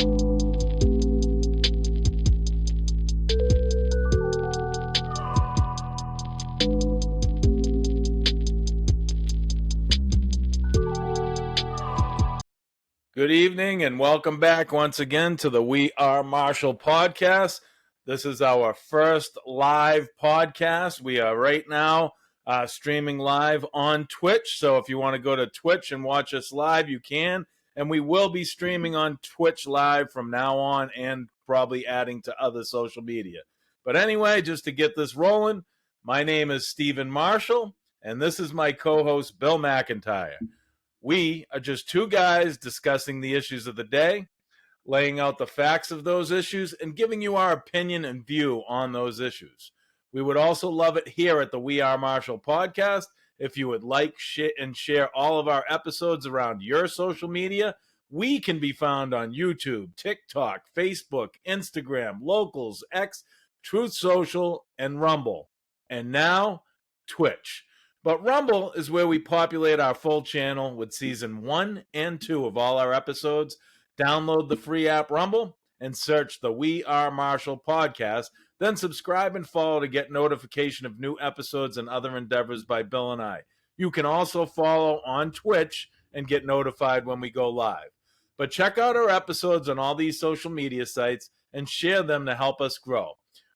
Good evening and welcome back once again to the We Are Marshall podcast. This is our first live podcast. We are right now streaming live on Twitch. So if you want to go to Twitch and watch us live, you can. And we will be streaming on Twitch live from now on and probably adding to other social media. But anyway, just to get this rolling, my name is Stephen Marshall, and this is my co-host, Bill McIntyre. We are just two guys discussing the issues of the day, laying out the facts of those issues, and giving you our opinion and view on those issues. We would also love it here at the We Are Marshall podcast if you would like and share all of our episodes around your social media. We can be found on YouTube, TikTok, Facebook, Instagram, Locals, X, Truth Social, and Rumble. And now, Twitch. But Rumble is where we populate our full channel with season 1 and 2 of all our episodes. Download the free app Rumble and search the We Are Marshall podcast. Then subscribe and follow to get notification of new episodes and other endeavors by Bill and I. You can also follow on Twitch and get notified when we go live. But check out our episodes on all these social media sites and share them to help us grow.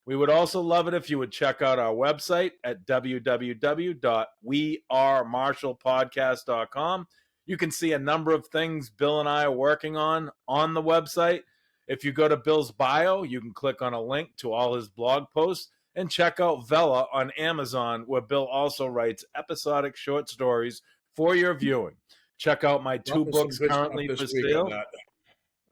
We would also love it if you would check out our website at www.wearemarshallpodcast.com. You can see a number of things Bill and I are working on the website. If you go to Bill's bio, you can click on a link to all his blog posts and check out Vella on Amazon, where Bill also writes episodic short stories for your viewing. Check out my two books currently for sale.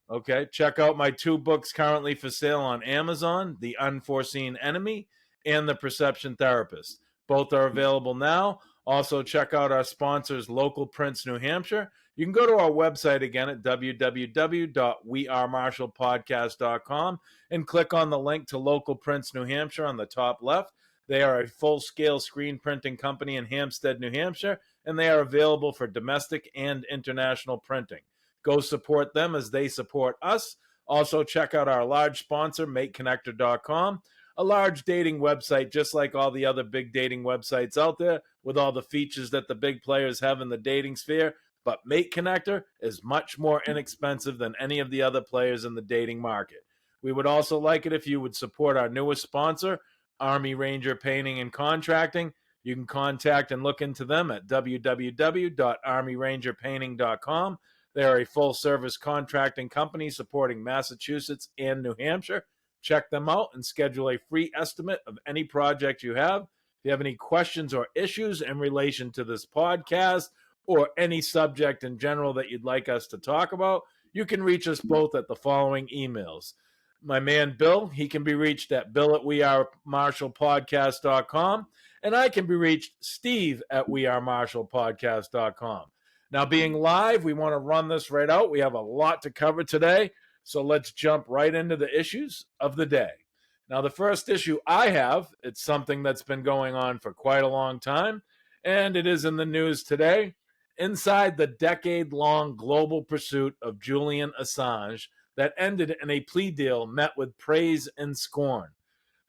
Okay, check out my two books currently for sale on Amazon, The Unforeseen Enemy and The Perception Therapist. Both are available now. Also, check out our sponsors, Local Prints, New Hampshire. You can go to our website again at www.wearemarshallpodcast.com and click on the link to Local Prints, New Hampshire on the top left. They are a full-scale screen printing company in Hampstead, New Hampshire, and they are available for domestic and international printing. Go support them as they support us. Also, check out our large sponsor, MateConnector.com, a large dating website just like all the other big dating websites out there with all the features that the big players have in the dating sphere. But Mate Connector is much more inexpensive than any of the other players in the dating market. We would also like it if you would support our newest sponsor, Army Ranger Painting and Contracting. You can contact and look into them at www.armyrangerpainting.com. They are a full-service contracting company supporting Massachusetts and New Hampshire. Check them out and schedule a free estimate of any project you have. If you have any questions or issues in relation to this podcast or any subject in general that you'd like us to talk about, you can reach us both at the following emails. My man Bill, he can be reached at bill@wearemarshallpodcast.com, and I can be reached, Steve, at wearemarshallpodcast.com. Now, being live, we want to run this right out. We have a lot to cover today, so let's jump right into the issues of the day. Now, the first issue I have, it's something that's been going on for quite a long time, and it is in the news today. Inside the decade-long global pursuit of Julian Assange that ended in a plea deal met with praise and scorn.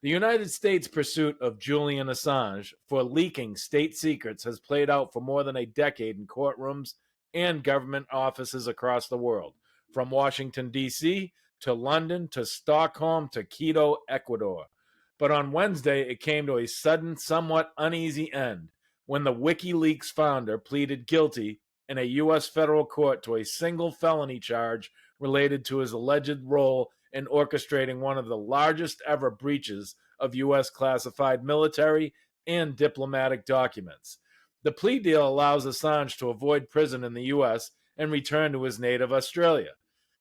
The United States' pursuit of Julian Assange for leaking state secrets has played out for more than a decade in courtrooms and government offices across the world, from Washington, D.C., to London, to Stockholm, to Quito, Ecuador. But on Wednesday, it came to a sudden, somewhat uneasy end when the WikiLeaks founder pleaded guilty in a U.S. federal court to a single felony charge related to his alleged role in orchestrating one of the largest ever breaches of U.S. classified military and diplomatic documents. The plea deal allows Assange to avoid prison in the U.S. and return to his native Australia.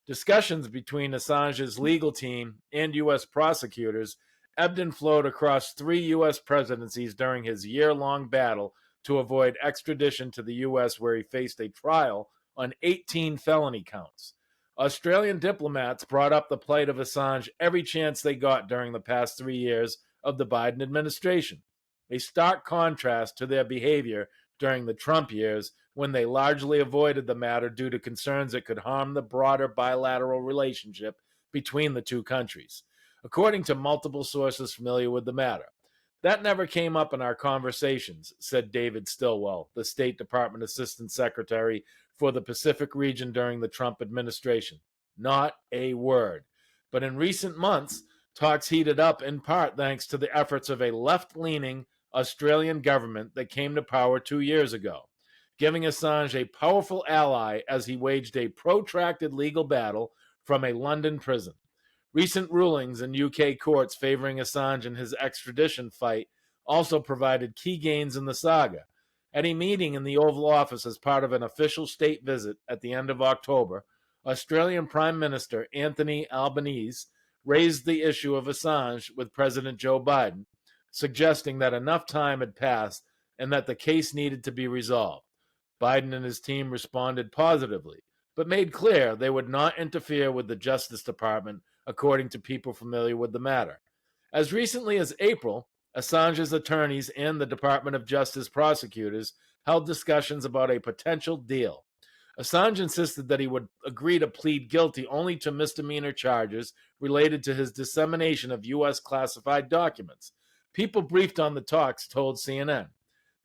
Discussions between Assange's legal team and U.S. prosecutors ebbed and flowed across 3 U.S. presidencies during his year-long battle to avoid extradition to the U.S., where he faced a trial on 18 felony counts. Australian diplomats brought up the plight of Assange every chance they got during the past 3 years of the Biden administration, a stark contrast to their behavior during the Trump years, when they largely avoided the matter due to concerns it could harm the broader bilateral relationship between the two countries, according to multiple sources familiar with the matter. That never came up in our conversations, said David Stilwell, the State Department Assistant Secretary for the Pacific region during the Trump administration. Not a word. But in recent months, talks heated up in part thanks to the efforts of a left-leaning Australian government that came to power 2 years ago, giving Assange a powerful ally as he waged a protracted legal battle from a London prison. Recent rulings in UK courts favoring Assange in his extradition fight also provided key gains in the saga. At a meeting in the Oval Office as part of an official state visit at the end of October, Australian Prime Minister Anthony Albanese raised the issue of Assange with President Joe Biden, suggesting that enough time had passed and that the case needed to be resolved. Biden and his team responded positively, but made clear they would not interfere with the Justice Department, according to people familiar with the matter. As recently as April, Assange's attorneys and the Department of Justice prosecutors held discussions about a potential deal. Assange insisted that he would agree to plead guilty only to misdemeanor charges related to his dissemination of U.S. classified documents. People briefed on the talks told CNN.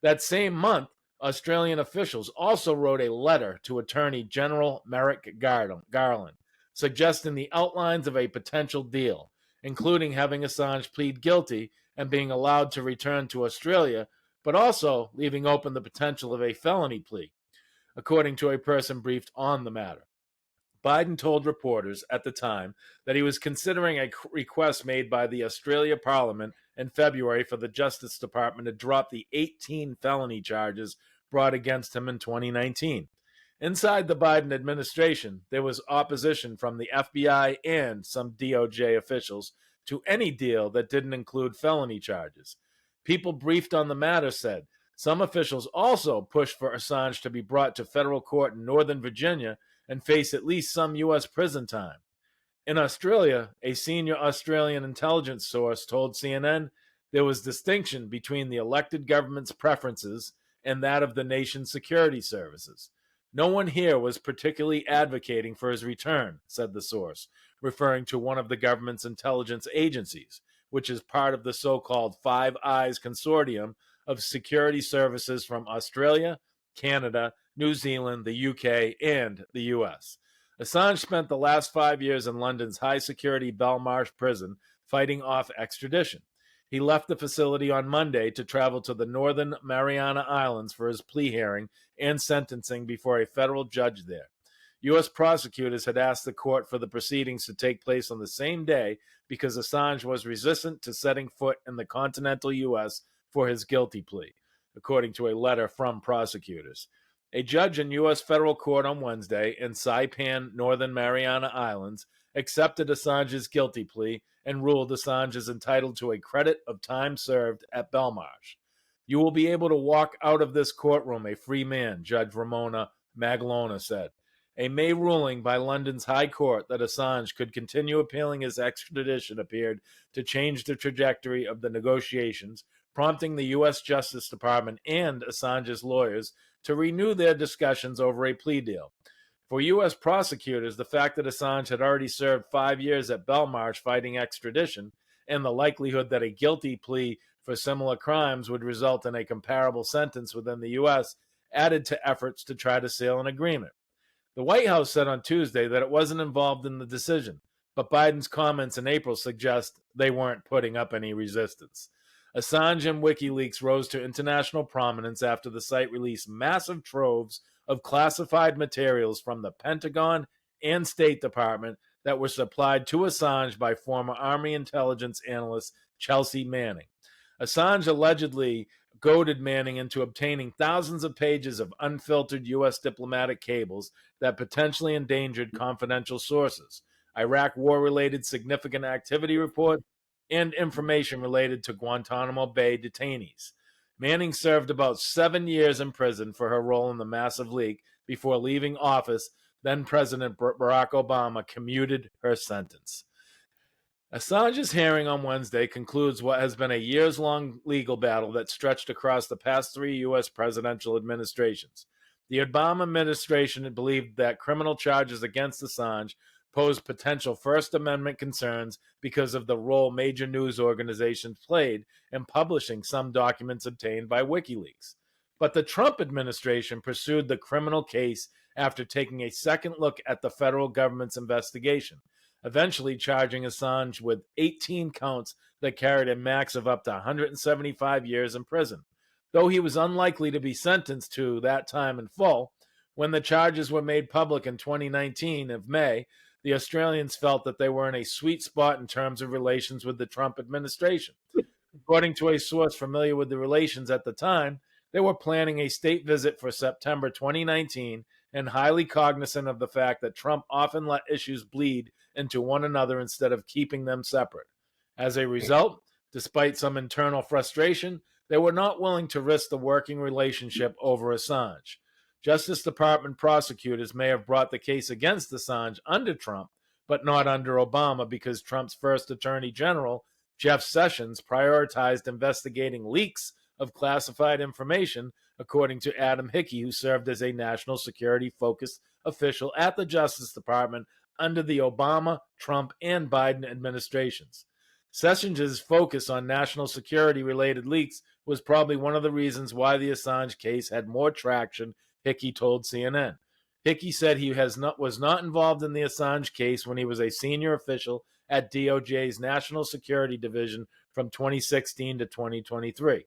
That same month, Australian officials also wrote a letter to Attorney General Merrick Garland, suggesting the outlines of a potential deal, including having Assange plead guilty and being allowed to return to Australia, but also leaving open the potential of a felony plea, according to a person briefed on the matter. Biden told reporters at the time that he was considering a request made by the Australia Parliament in February for the Justice Department to drop the 18 felony charges brought against him in 2019. Inside the Biden administration, there was opposition from the FBI and some DOJ officials to any deal that didn't include felony charges. People briefed on the matter said some officials also pushed for Assange to be brought to federal court in Northern Virginia and face at least some U.S. prison time. In Australia, a senior Australian intelligence source told CNN there was distinction between the elected government's preferences and that of the nation's security services. No one here was particularly advocating for his return, said the source, referring to one of the government's intelligence agencies, which is part of the so-called Five Eyes consortium of security services from Australia, Canada, New Zealand, the UK, and the US. Assange spent the last 5 years in London's high-security Belmarsh prison fighting off extradition. He left the facility on Monday to travel to the Northern Mariana Islands for his plea hearing and sentencing before a federal judge there. U.S. prosecutors had asked the court for the proceedings to take place on the same day because Assange was resistant to setting foot in the continental U.S. for his guilty plea, according to a letter from prosecutors. A judge in U.S. federal court on Wednesday in Saipan, Northern Mariana Islands, accepted Assange's guilty plea and ruled Assange is entitled to a credit of time served at Belmarsh. You will be able to walk out of this courtroom a free man, Judge Ramona Maglona said. A May ruling by London's High Court that Assange could continue appealing his extradition appeared to change the trajectory of the negotiations, prompting the U.S. Justice Department and Assange's lawyers to renew their discussions over a plea deal. For U.S. prosecutors, the fact that Assange had already served 5 years at Belmarsh fighting extradition and the likelihood that a guilty plea for similar crimes would result in a comparable sentence within the U.S. added to efforts to try to seal an agreement. The White House said on Tuesday that it wasn't involved in the decision, but Biden's comments in April suggest they weren't putting up any resistance. Assange and WikiLeaks rose to international prominence after the site released massive troves of classified materials from the Pentagon and State Department that were supplied to Assange by former Army intelligence analyst Chelsea Manning. Assange allegedly goaded Manning into obtaining thousands of pages of unfiltered U.S. diplomatic cables that potentially endangered confidential sources, Iraq war-related significant activity reports, and information related to Guantanamo Bay detainees. Manning served about 7 years in prison for her role in the massive leak before leaving office. Then President Barack Obama commuted her sentence. Assange's hearing on Wednesday concludes what has been a years-long legal battle that stretched across the past 3 U.S. presidential administrations. The Obama administration believed that criminal charges against Assange posed potential First Amendment concerns because of the role major news organizations played in publishing some documents obtained by WikiLeaks. But the Trump administration pursued the criminal case after taking a second look at the federal government's investigation, eventually charging Assange with 18 counts that carried a max of up to 175 years in prison. Though he was unlikely to be sentenced to that time in full, when the charges were made public in 2019 of May, the Australians felt that they were in a sweet spot in terms of relations with the Trump administration. According to a source familiar with the relations at the time, they were planning a state visit for September 2019 and highly cognizant of the fact that Trump often let issues bleed into one another instead of keeping them separate. As a result, despite some internal frustration, they were not willing to risk the working relationship over Assange. Justice Department prosecutors may have brought the case against Assange under Trump, but not under Obama because Trump's first Attorney General, Jeff Sessions, prioritized investigating leaks of classified information, according to Adam Hickey, who served as a national security-focused official at the Justice Department under the Obama, Trump, and Biden administrations. Sessions' focus on national security-related leaks was probably one of the reasons why the Assange case had more traction, Hickey told CNN. Hickey said he was not involved in the Assange case when he was a senior official at DOJ's National Security Division from 2016 to 2023.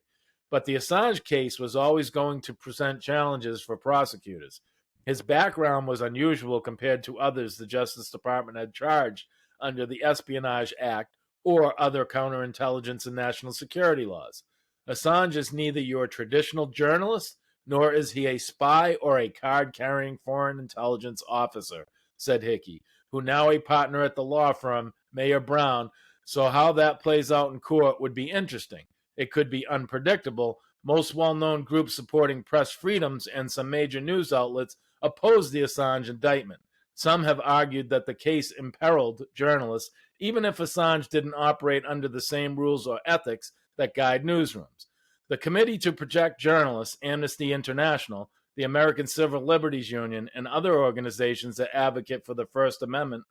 But the Assange case was always going to present challenges for prosecutors. His background was unusual compared to others the Justice Department had charged under the Espionage Act or other counterintelligence and national security laws. Assange is neither your traditional journalist, nor is he a spy or a card-carrying foreign intelligence officer, said Hickey, who now a partner at the law firm Mayer Brown, so how that plays out in court would be interesting. It could be unpredictable. Most well-known groups supporting press freedoms and some major news outlets oppose the Assange indictment. Some have argued that the case imperiled journalists, even if Assange didn't operate under the same rules or ethics that guide newsrooms. The Committee to Protect Journalists, Amnesty International, the American Civil Liberties Union, and other organizations that advocate for the First Amendment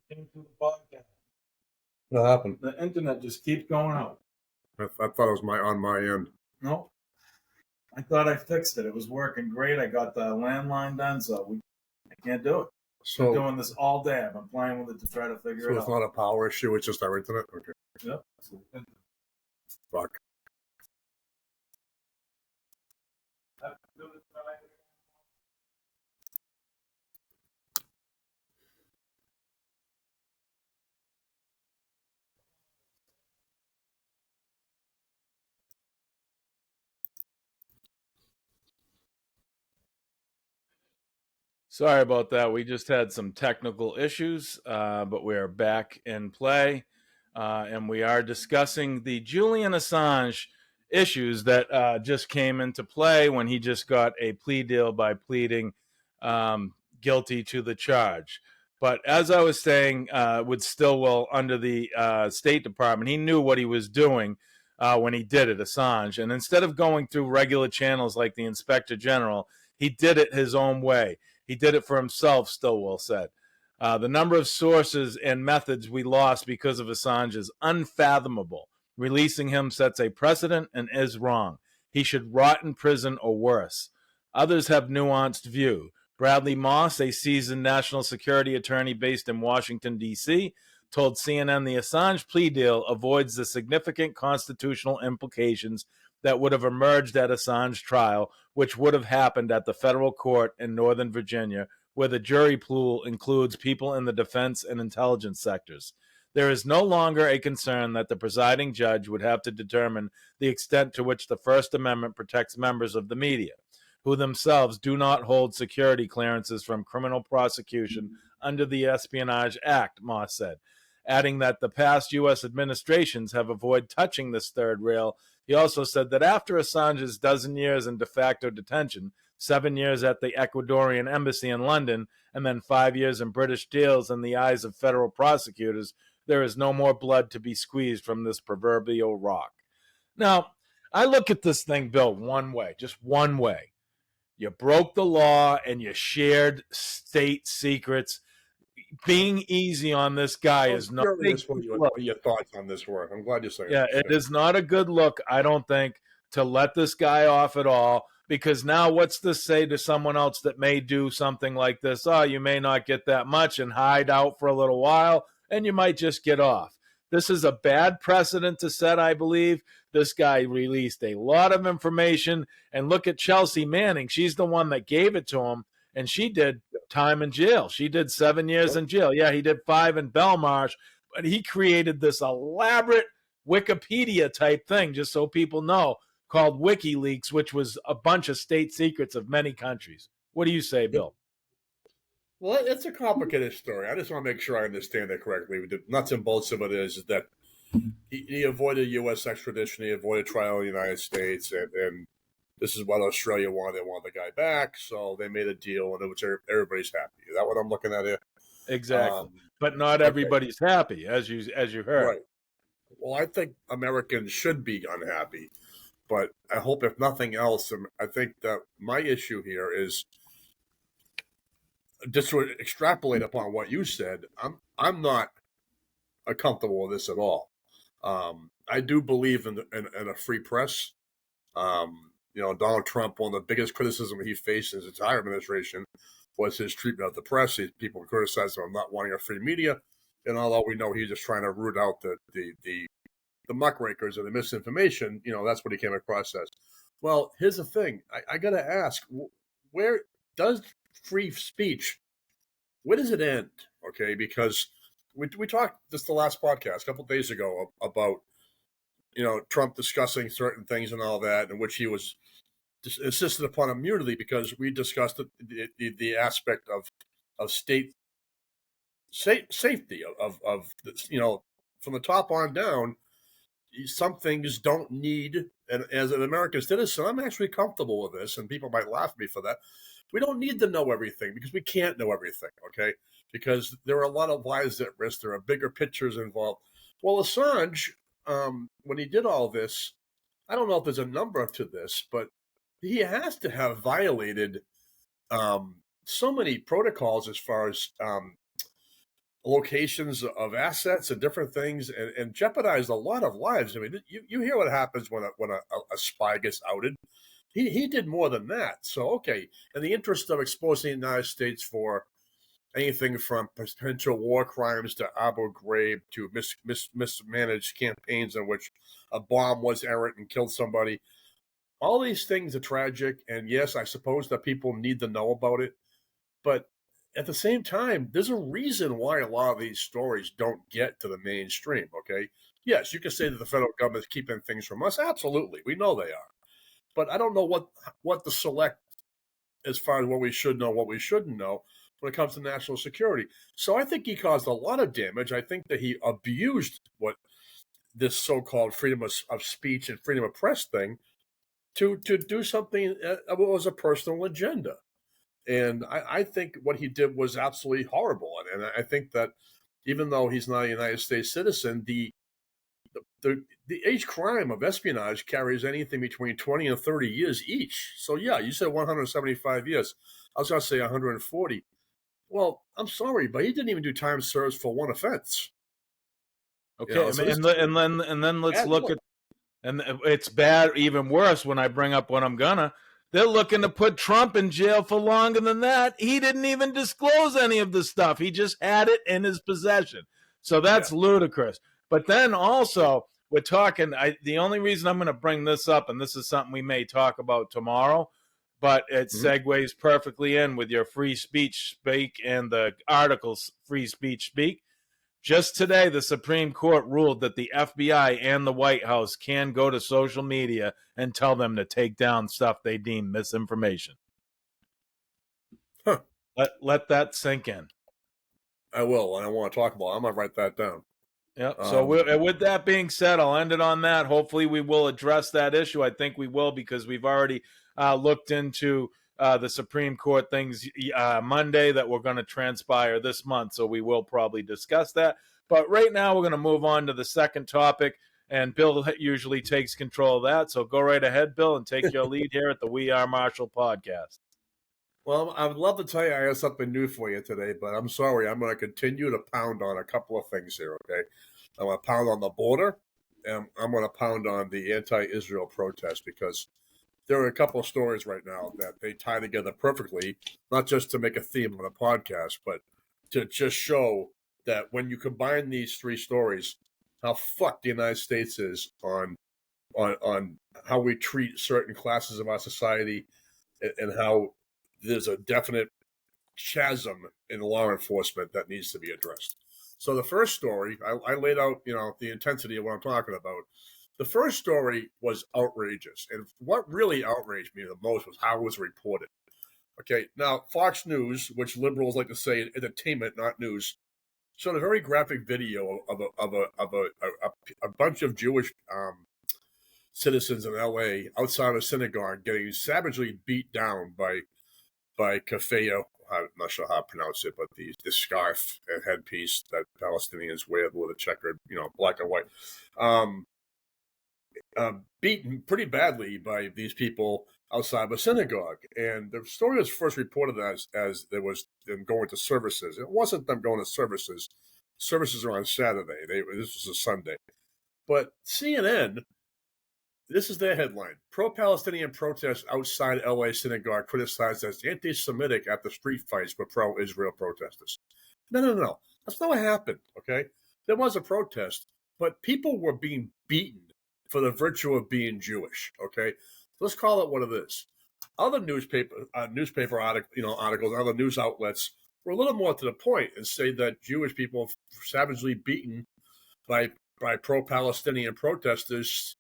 into the podcast. What happened? The internet just keeps going out. I thought it was on my end. No, I thought I fixed it. It was working great. I got the landline done, so I can't do it. So I'm doing this all day. I've been playing with it to try to figure it it's out. not a power issue. It's just our internet. Okay. Yep. Fuck. Sorry about that. We just had some technical issues, but we are back in play. And we are discussing the Julian Assange issues that just came into play when he just got a plea deal by pleading guilty to the charge. But as I was saying, with Stilwell under the State Department, he knew what he was doing when he did it, Assange. And instead of going through regular channels like the Inspector General, he did it his own way. He did it for himself, Stilwell said. The number of sources and methods we lost because of Assange is unfathomable. Releasing him sets a precedent and is wrong. He should rot in prison or worse. Others have nuanced view. Bradley Moss, a seasoned national security attorney based in Washington, D.C., told CNN the Assange plea deal avoids the significant constitutional implications that would have emerged at Assange trial, which would have happened at the federal court in Northern Virginia, where the jury pool includes people in the defense and intelligence sectors. There is no longer a concern that the presiding judge would have to determine the extent to which the First Amendment protects members of the media, who themselves do not hold security clearances from criminal prosecution under the Espionage Act, Moss said. adding that the past U.S. administrations have avoided touching this third rail. He also said that after Assange's dozen years in de facto detention, 7 years at the Ecuadorian embassy in London, and then 5 years in British jails in the eyes of federal prosecutors, there is no more blood to be squeezed from this proverbial rock. Now, I look at this thing, Bill, one way, just one way. You broke the law and you shared state secrets. Being easy on this guy is not a curious good what look. your thoughts on this were. I'm glad you're saying Yeah, this. it is not a good look, I don't think, to let this guy off at all. Because now what's this say to someone else that may do something like this? Oh, you may not get that much and hide out for a little while, and you might just get off. This is a bad precedent to set, I believe. This guy released a lot of information. And look at Chelsea Manning. She's the one that gave it to him, and she did time in jail. She did 7 years in jail. Yeah, he did 5 in Belmarsh, but he created this elaborate Wikipedia type thing, just so people know, called WikiLeaks, which was a bunch of state secrets of many countries. What do you say, Bill? Well, it's a complicated story. I just want to make sure I understand it correctly. The nuts and bolts of it is that he avoided U.S. extradition. He avoided trial in the United States, and this is what Australia wanted. They wanted the guy back, so they made a deal, and it was everybody's happy. Is that what I'm looking at here? Exactly. But not everybody's happy, as you heard. Right. Well, I think Americans should be unhappy, but I hope, if nothing else, I think that my issue here is just to extrapolate upon what you said. I'm not comfortable with this at all. I do believe in a free press. Donald Trump, one of the biggest criticism he faced in his entire administration was his treatment of the press. People criticized him for not wanting a free media, and although we know he's just trying to root out the muckrakers and the misinformation, that's what he came across as. Well, here's the thing. I got to ask, where does free speech, where does it end? Okay, because we talked the last podcast a couple of days ago about Trump discussing certain things and all that, in which he was insisted upon immunity because we discussed the aspect of state safety of from the top on down. Some things don't need, and as an American citizen, I'm actually comfortable with this, and people might laugh at me for that. We don't need to know everything because we can't know everything, okay? Because there are a lot of lives at risk. There are bigger pictures involved. Well, Assange, when he did all this, I don't know if there's a number to this, but he has to have violated so many protocols as far as locations of assets and different things, and jeopardized a lot of lives. I mean, you hear what happens when a spy gets outed. He did more than that. So, okay, in the interest of exposing the United States for anything from potential war crimes to Abu Ghraib to mismanaged campaigns in which a bomb was errant and killed somebody, all these things are tragic. And yes, I suppose that people need to know about it. But at the same time, there's a reason why a lot of these stories don't get to the mainstream, okay? Yes, you can say that the federal government is keeping things from us. Absolutely. We know they are. But I don't know what to select as far as what we should know, what we shouldn't know when it comes to national security. So I think he caused a lot of damage. I think that he abused what this so-called freedom of speech and freedom of press thing to do something that was a personal agenda. And I think what he did was absolutely horrible. And I think that even though he's not a United States citizen, the age crime of espionage carries anything between 20 and 30 years each. So, yeah, you said 175 years. I was going to say 140. Well, I'm sorry, but he didn't even do time served for one offense. Okay, so and then let's look at, and it's bad, even worse when I bring up what I'm gonna. They're looking to put Trump in jail for longer than that. He didn't even disclose any of the stuff. He just had it in his possession. So that's ludicrous. But then also, we're talking, the only reason I'm going to bring this up, and this is something we may talk about tomorrow, but it segues perfectly in with your free speech speak and the articles free speech speak. Just today, the Supreme Court ruled that the FBI and the White House can go to social media and tell them to take down stuff they deem misinformation. Huh. Let that sink in. I will, and I want to talk about it. I'm going to write that down. Yep. So with that being said, I'll end it on that. Hopefully, we will address that issue. I think we will because we've already looked into the Supreme Court things Monday that were going to transpire this month. So we will probably discuss that. But right now, we're going to move on to the second topic. And Bill usually takes control of that. So go right ahead, Bill, and take your lead here at the We Are Marshall podcast. Well, I would love to tell you I have something new for you today, but I'm sorry. I'm going to continue to pound on a couple of things here, okay? I'm going to pound on the border, and I'm going to pound on the anti-Israel protest because there are a couple of stories right now that they tie together perfectly, not just to make a theme of the podcast, but to just show that when you combine these three stories, how fucked the United States is on how we treat certain classes of our society and how there's a definite chasm in law enforcement that needs to be addressed. So the first story, I laid out, the intensity of what I'm talking about. The first story was outrageous. And what really outraged me the most was how it was reported. Okay, now Fox News, which liberals like to say entertainment, not news, showed a very graphic video of a bunch of Jewish citizens in L.A. outside a synagogue getting savagely beat down by kafaya. I'm not sure how to pronounce it, but the scarf and headpiece that Palestinians wear with a checkered, black and white, beaten pretty badly by these people outside of a synagogue. And the story was first reported as there was them going to services. It wasn't them going to services. Services are on Saturday. This was a Sunday. But CNN, this is their headline. Pro-Palestinian protests outside LA synagogue criticized as anti-Semitic after street fights with pro-Israel protesters. No. That's not what happened, okay? There was a protest, but people were being beaten for the virtue of being Jewish, okay? Let's call it what it is. Other newspaper articles, other news outlets were a little more to the point and say that Jewish people were savagely beaten by pro-Palestinian protesters,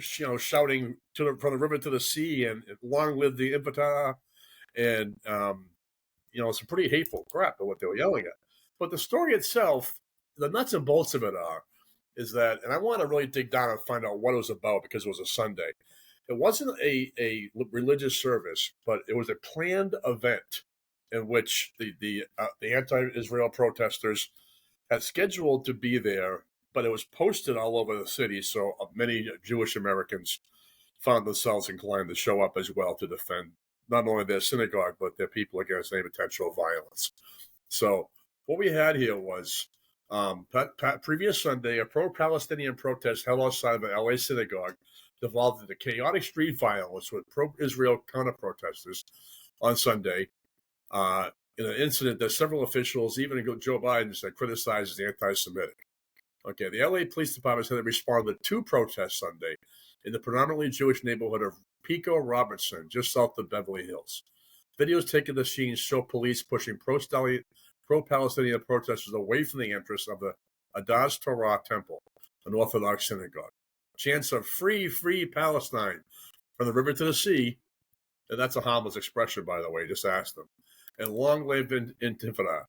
shouting from the river to the sea and long live the Infantah, and some pretty hateful crap of what they were yelling at. But the story itself, the nuts and bolts of it is that, and I want to really dig down and find out what it was about because it was a Sunday. It wasn't a religious service, but it was a planned event in which the anti-Israel protesters had scheduled to be there, but it was posted all over the city, so many Jewish Americans found themselves inclined to show up as well to defend not only their synagogue, but their people against any potential violence. So what we had here was previous Sunday, a pro-Palestinian protest held outside of an LA synagogue devolved into chaotic street violence with pro-Israel counter-protesters on Sunday in an incident that several officials, even Joe Biden, said criticized as anti-Semitic. Okay, the LA Police Department said it responded to two protests Sunday in the predominantly Jewish neighborhood of Pico Robertson, just south of Beverly Hills. Videos taken to the scene show police pushing pro-Palestinian protesters away from the entrance of the Adaz Torah Temple, an Orthodox synagogue. Chants of free, free Palestine from the river to the sea, and that's a harmless expression, by the way, just ask them, and long live Intifada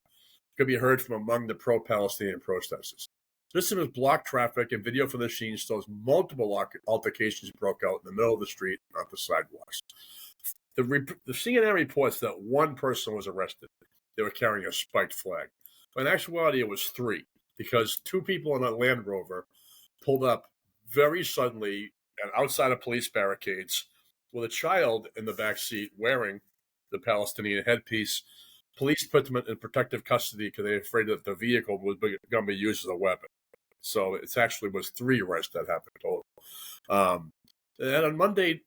could be heard from among the pro-Palestinian protesters. This image blocked traffic, and video from the scene shows multiple altercations broke out in the middle of the street on the sidewalks. The CNN reports that one person was arrested. They were carrying a spiked flag. But in actuality, it was three, because two people in a Land Rover pulled up very suddenly and outside of police barricades with a child in the back seat wearing the Palestinian headpiece. Police put them in protective custody because they were afraid that the vehicle was going to be used as a weapon. So it actually was three arrests that happened total. And on Monday,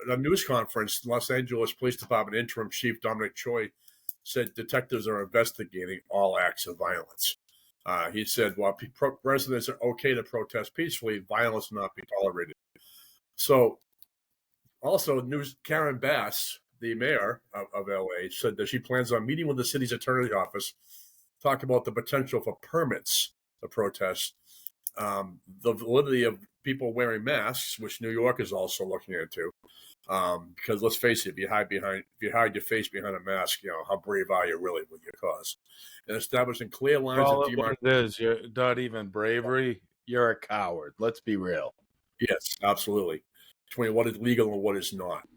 at a news conference, Los Angeles Police Department Interim Chief Dominic Choi said detectives are investigating all acts of violence. He said, while residents are okay to protest peacefully, violence will not be tolerated. So also, Karen Bass, the mayor of LA, said that she plans on meeting with the city's attorney's office, talk about the potential for permits to protest, the validity of people wearing masks, which New York is also looking into, Because let's face it, if you hide your face behind a mask, how brave are you really with your cause? And establishing clear lines of Call it what demarcation. it is. You're not even bravery. You're a coward. Let's be real. Yes, absolutely. Between what is legal and what is not.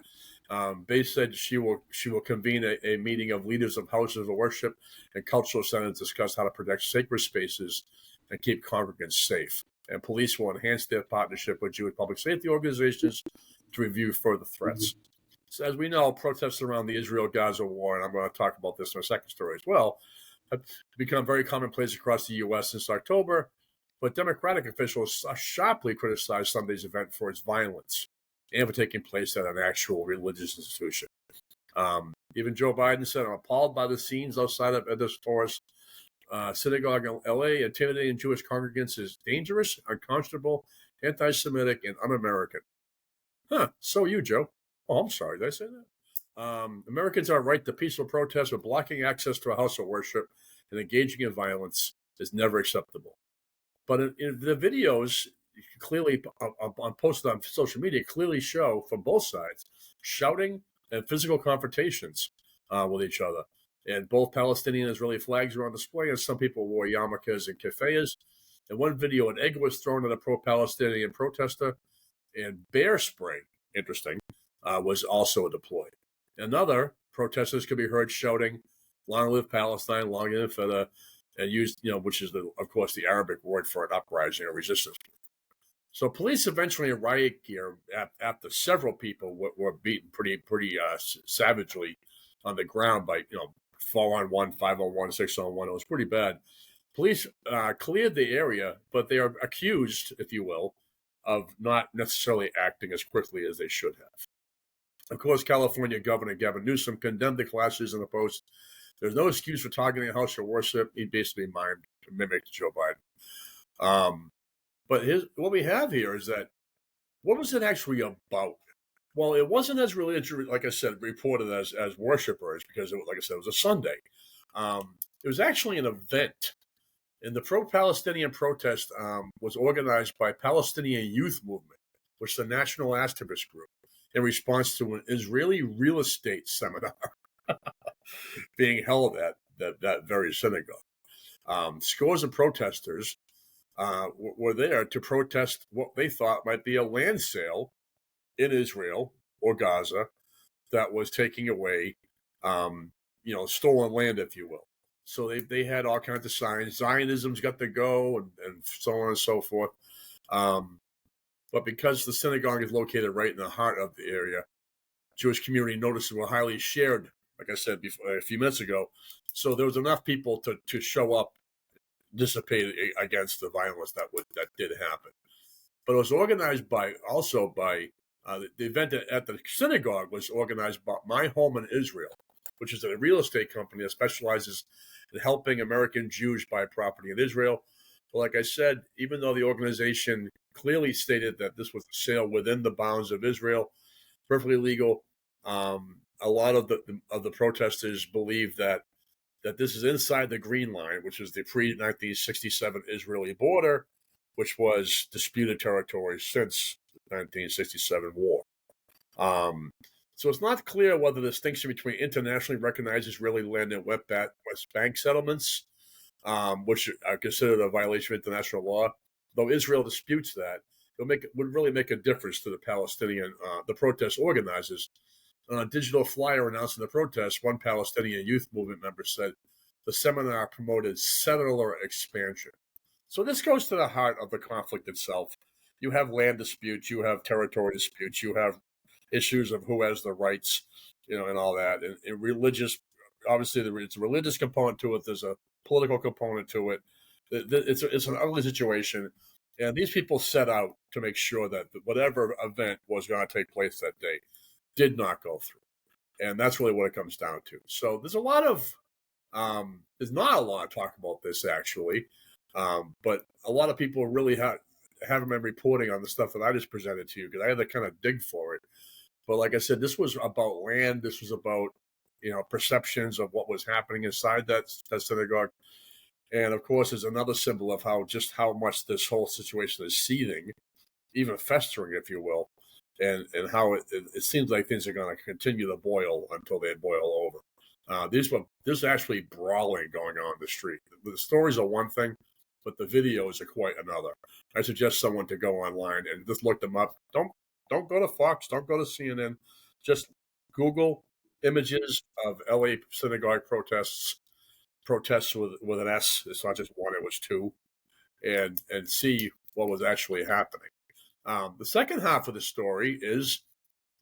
Bates said she will convene a meeting of leaders of houses of worship and cultural centers to discuss how to protect sacred spaces and keep congregants safe. And police will enhance their partnership with Jewish public safety organizations to review further threats. So as we know, protests around the Israel-Gaza war, and I'm going to talk about this in a second story as well, have become very commonplace across the U.S. since October. But Democratic officials sharply criticized Sunday's event for its violence and for taking place at an actual religious institution. Even Joe Biden said, "I'm appalled by the scenes outside of this Taurus synagogue in L.A. Intimidating Jewish congregants is dangerous, unconscionable, anti-Semitic, and un-American." So you, Joe. Oh, I'm sorry. Did I say that? Americans are right to peaceful protest, but blocking access to a house of worship and engaging in violence is never acceptable. But in the videos clearly posted on social media clearly show from both sides shouting and physical confrontations with each other. And both Palestinian and Israeli flags were on display, and some people wore yarmulkes and keffiyehs. In one video, an egg was thrown at a pro-Palestinian protester, and bear spray, interesting, was also deployed. Another, protesters could be heard shouting, "Long live Palestine, long live Fatah," and used, which is, of course, the Arabic word for an uprising or resistance. So police eventually in riot gear, after several people were beaten pretty savagely on the ground by 4-on-1, 5-on-1, 6-on-1. It was pretty bad. Police cleared the area, but they are accused, if you will, of not necessarily acting as quickly as they should have. Of course, California Governor Gavin Newsom condemned the clashes in the post. There's no excuse for targeting a house of worship. He basically mimicked Joe Biden. But what we have here is that, what was it actually about? Well, it wasn't as religious, like I said, reported as worshipers, because, like I said, it was a Sunday. It was actually an event. And the pro-Palestinian protest was organized by Palestinian Youth Movement, which is a national activist group, in response to an Israeli real estate seminar being held at that very synagogue. Scores of protesters were there to protest what they thought might be a land sale in Israel or Gaza that was taking away, stolen land, if you will. So they had all kinds of signs. Zionism's got to go, and so on and so forth. But because the synagogue is located right in the heart of the area, Jewish community notices were highly shared, like I said before, a few minutes ago. So there was enough people to show up, dissipate against the violence that did happen. But it was organized by the event at the synagogue was organized by My Home in Israel, which is a real estate company that specializes in helping American Jews buy property in Israel. But like I said, even though the organization clearly stated that this was a sale within the bounds of Israel, perfectly legal, a lot of the protesters believe that this is inside the Green Line, which is the pre-1967 Israeli border, which was disputed territory since the 1967 war. So it's not clear whether the distinction between internationally recognized Israeli land and West Bank settlements, which are considered a violation of international law, though Israel disputes that, would really make a difference to the Palestinian, the protest organizers. On a digital flyer announcing the protest, one Palestinian youth movement member said the seminar promoted settler expansion. So this goes to the heart of the conflict itself. You have land disputes, you have territory disputes, you have issues of who has the rights, and all that. And religious, obviously, it's a religious component to it. There's a political component to it. It's an ugly situation. And these people set out to make sure that whatever event was going to take place that day did not go through. And that's really what it comes down to. So there's not a lot of talk about this, actually. But a lot of people really haven't been reporting on the stuff that I just presented to you, because I had to kind of dig for it. But like I said, this was about land. This was about, perceptions of what was happening inside that synagogue. And of course, is another symbol of how much this whole situation is seething, even festering, if you will. and how it seems like things are going to continue to boil until they boil over. There's actually brawling going on in the street. The stories are one thing, but the videos are quite another. I suggest someone to go online and just look them up. Don't go to Fox, don't go to CNN. Just Google images of LA synagogue protests with an S. It's not just one; it was two, and see what was actually happening. The second half of the story is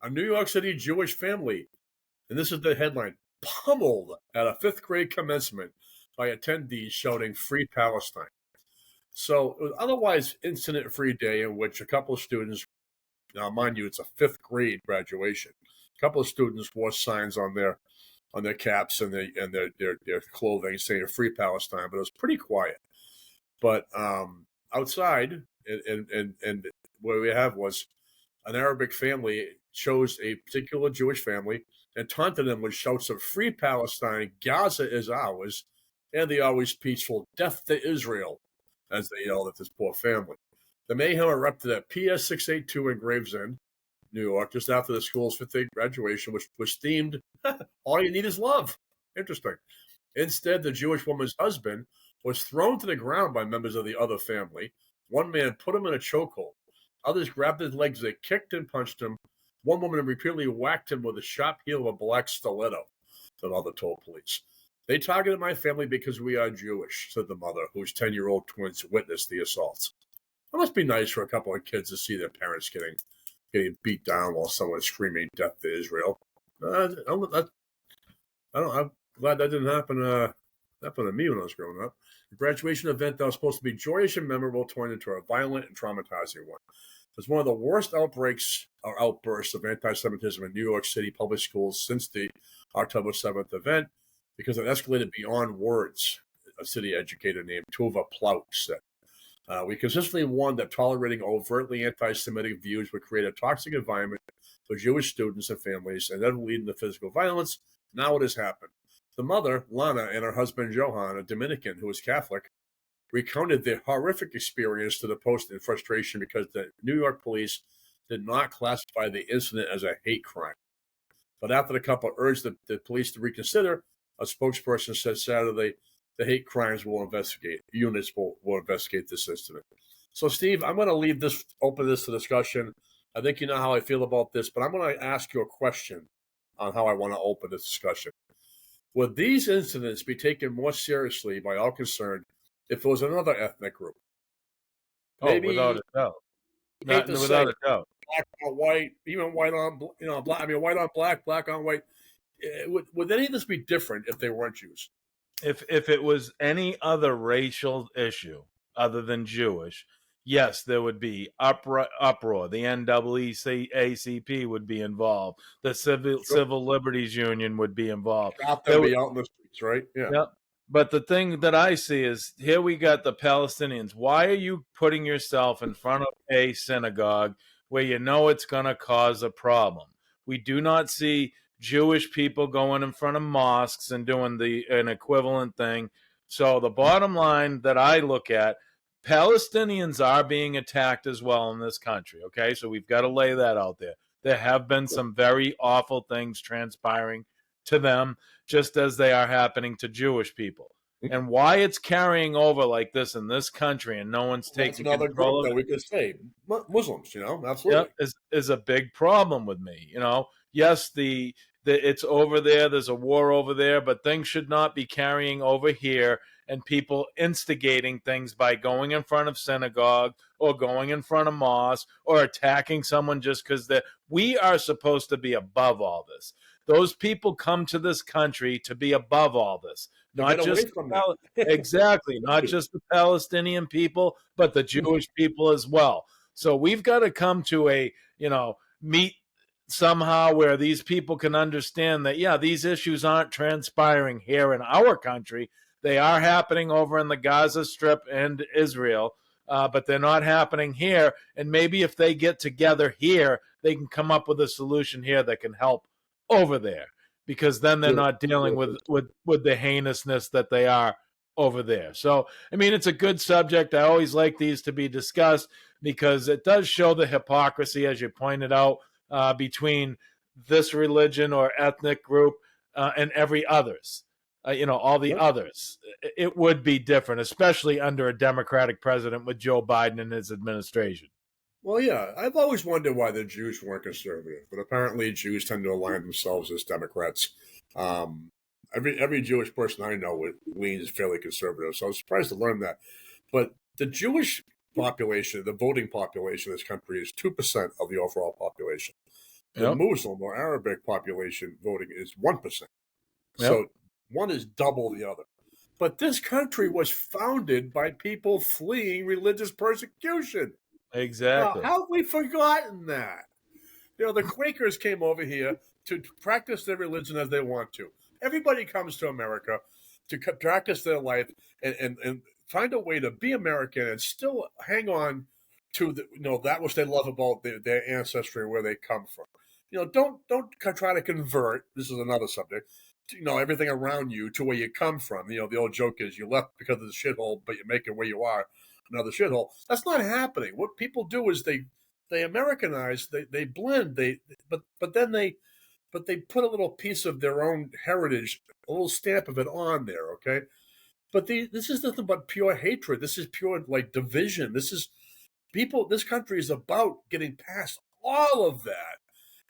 a New York City Jewish family, and this is the headline: pummeled at a fifth grade commencement by attendees shouting "Free Palestine." So it was otherwise incident-free day in which a couple of students, now mind you, it's a fifth grade graduation. A couple of students wore signs on their caps and their clothing saying "Free Palestine," but it was pretty quiet. But outside, and what we have was an Arabic family chose a particular Jewish family and taunted them with shouts of "Free Palestine," "Gaza is ours," and the always peaceful "Death to Israel," as they yelled at this poor family. The mayhem erupted at PS 682 in Gravesend, New York, just after the school's fifth grade graduation, which was themed "All You Need Is Love." Interesting. Instead, the Jewish woman's husband was thrown to the ground by members of the other family. One man put him in a chokehold. Others grabbed his legs, they kicked and punched him. One woman repeatedly whacked him with the sharp heel of a black stiletto, the mother told police. "They targeted my family because we are Jewish," said the mother, whose 10-year-old twins witnessed the assaults. It must be nice for a couple of kids to see their parents getting beat down while someone's screaming "Death to Israel." I'm glad that didn't happen to me when I was growing up. The graduation event that was supposed to be joyous and memorable turned into a violent and traumatizing one. It was one of the worst outbreaks or outbursts of anti-Semitism in New York City public schools since the October 7th event, because it escalated beyond words, a city educator named Tuva Plaut said. We consistently warned that tolerating overtly anti-Semitic views would create a toxic environment for Jewish students and families and then lead to physical violence. Now it has happened. The mother, Lana, and her husband, Johan, a Dominican who is Catholic, recounted their horrific experience to the Post in frustration because the New York police did not classify the incident as a hate crime. But after the couple urged the police to reconsider, a spokesperson said Saturday the hate crimes units will investigate this incident. So, Steve, I'm going to open this to discussion. I think you know how I feel about this, but I'm going to ask you a question on how I want to open this discussion. Would these incidents be taken more seriously by all concerned if it was another ethnic group? Maybe, without a doubt. Without a doubt. Black on white, even white on black. I mean, white on black, black on white. Would any of this be different if they weren't Jews? If it was any other racial issue other than Jewish, yes, there would be uproar. The NAACP would be involved. The Civil Liberties Union would be involved. They would be out in the streets, right? Yeah. Yep. But the thing that I see is here we got the Palestinians. Why are you putting yourself in front of a synagogue where you know it's going to cause a problem? We do not see Jewish people going in front of mosques and doing an equivalent thing. So the bottom line that I look at, Palestinians are being attacked as well in this country. Okay, so we've got to lay that out there. There have been some very awful things transpiring to them, just as they are happening to Jewish people. And why it's carrying over like this in this country and no one's taking control of it. That we could say Muslims, absolutely. Yep, is a big problem with me. Yes, it's over there. There's a war over there, but things should not be carrying over here and people instigating things by going in front of synagogue or going in front of mosque or attacking someone just because we are supposed to be above all this. Those people come to this country to be above all this. Not just exactly, not just the Palestinian people, but the Jewish people as well. So we've got to come to meet somehow where these people can understand that, yeah, these issues aren't transpiring here in our country. They are happening over in the Gaza Strip and Israel, but they're not happening here. And maybe if they get together here, they can come up with a solution here that can help over there, because then they're not dealing with the heinousness that they are over there. So, I mean, it's a good subject. I always like these to be discussed because it does show the hypocrisy, as you pointed out, between this religion or ethnic group and every others. All the others. It would be different, especially under a Democratic president with Joe Biden and his administration. Well, yeah, I've always wondered why the Jews weren't conservative, but apparently Jews tend to align themselves as Democrats. Um, every Jewish person I know leans fairly conservative, so I was surprised to learn that. But the Jewish population, the voting population in this country, is 2% of the overall population. The Yep. Muslim or Arabic population voting is 1%. Yep. So one is double the other. But this country was founded by people fleeing religious persecution. Exactly. How have we forgotten that? The Quakers came over here to practice their religion as they want to. Everybody comes to America to practice their life and find a way to be American and still hang on to that which they love about their ancestry, where they come from. Don't try to convert. This is another subject. Everything around you to where you come from. The old joke is you left because of the shithole, but you make it where you are another shithole. That's not happening. What people do is they Americanize, they blend, but they put a little piece of their own heritage, a little stamp of it on there, okay? But this is nothing but pure hatred. This is pure division. This country is about getting past all of that.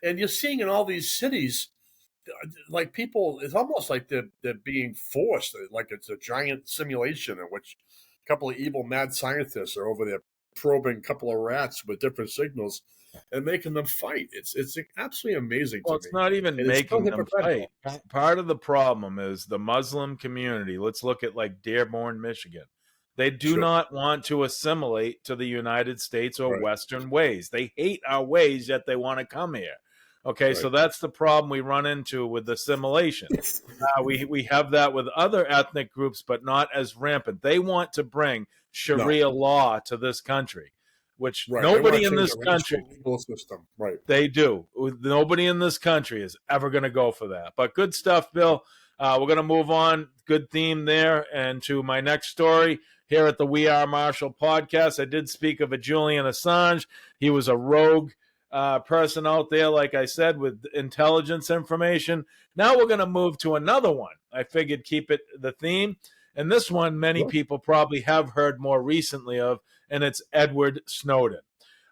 And you're seeing in all these cities, people, it's almost like they're being forced, like it's a giant simulation in which a couple of evil mad scientists are over there probing a couple of rats with different signals and making them fight. It's absolutely amazing to me. It's not even making them fight. Part of the problem is the Muslim community. Let's look at Dearborn, Michigan. They do not want to assimilate to the United States or Western ways. They hate our ways, yet they want to come here. Okay, so that's the problem we run into with assimilation. We have that with other ethnic groups, but not as rampant. They want to bring Sharia law to this country, which nobody in this country, legal system. They do. Nobody in this country is ever going to go for that. But good stuff, Bill. We're going to move on. Good theme there. And to my next story here at the We Are Marshall podcast, I did speak of a Julian Assange. He was a rogue person out there, like I said, with intelligence information. Now we're going to move to another one. I figured keep it the theme. And this one, many people probably have heard more recently of, and it's Edward Snowden.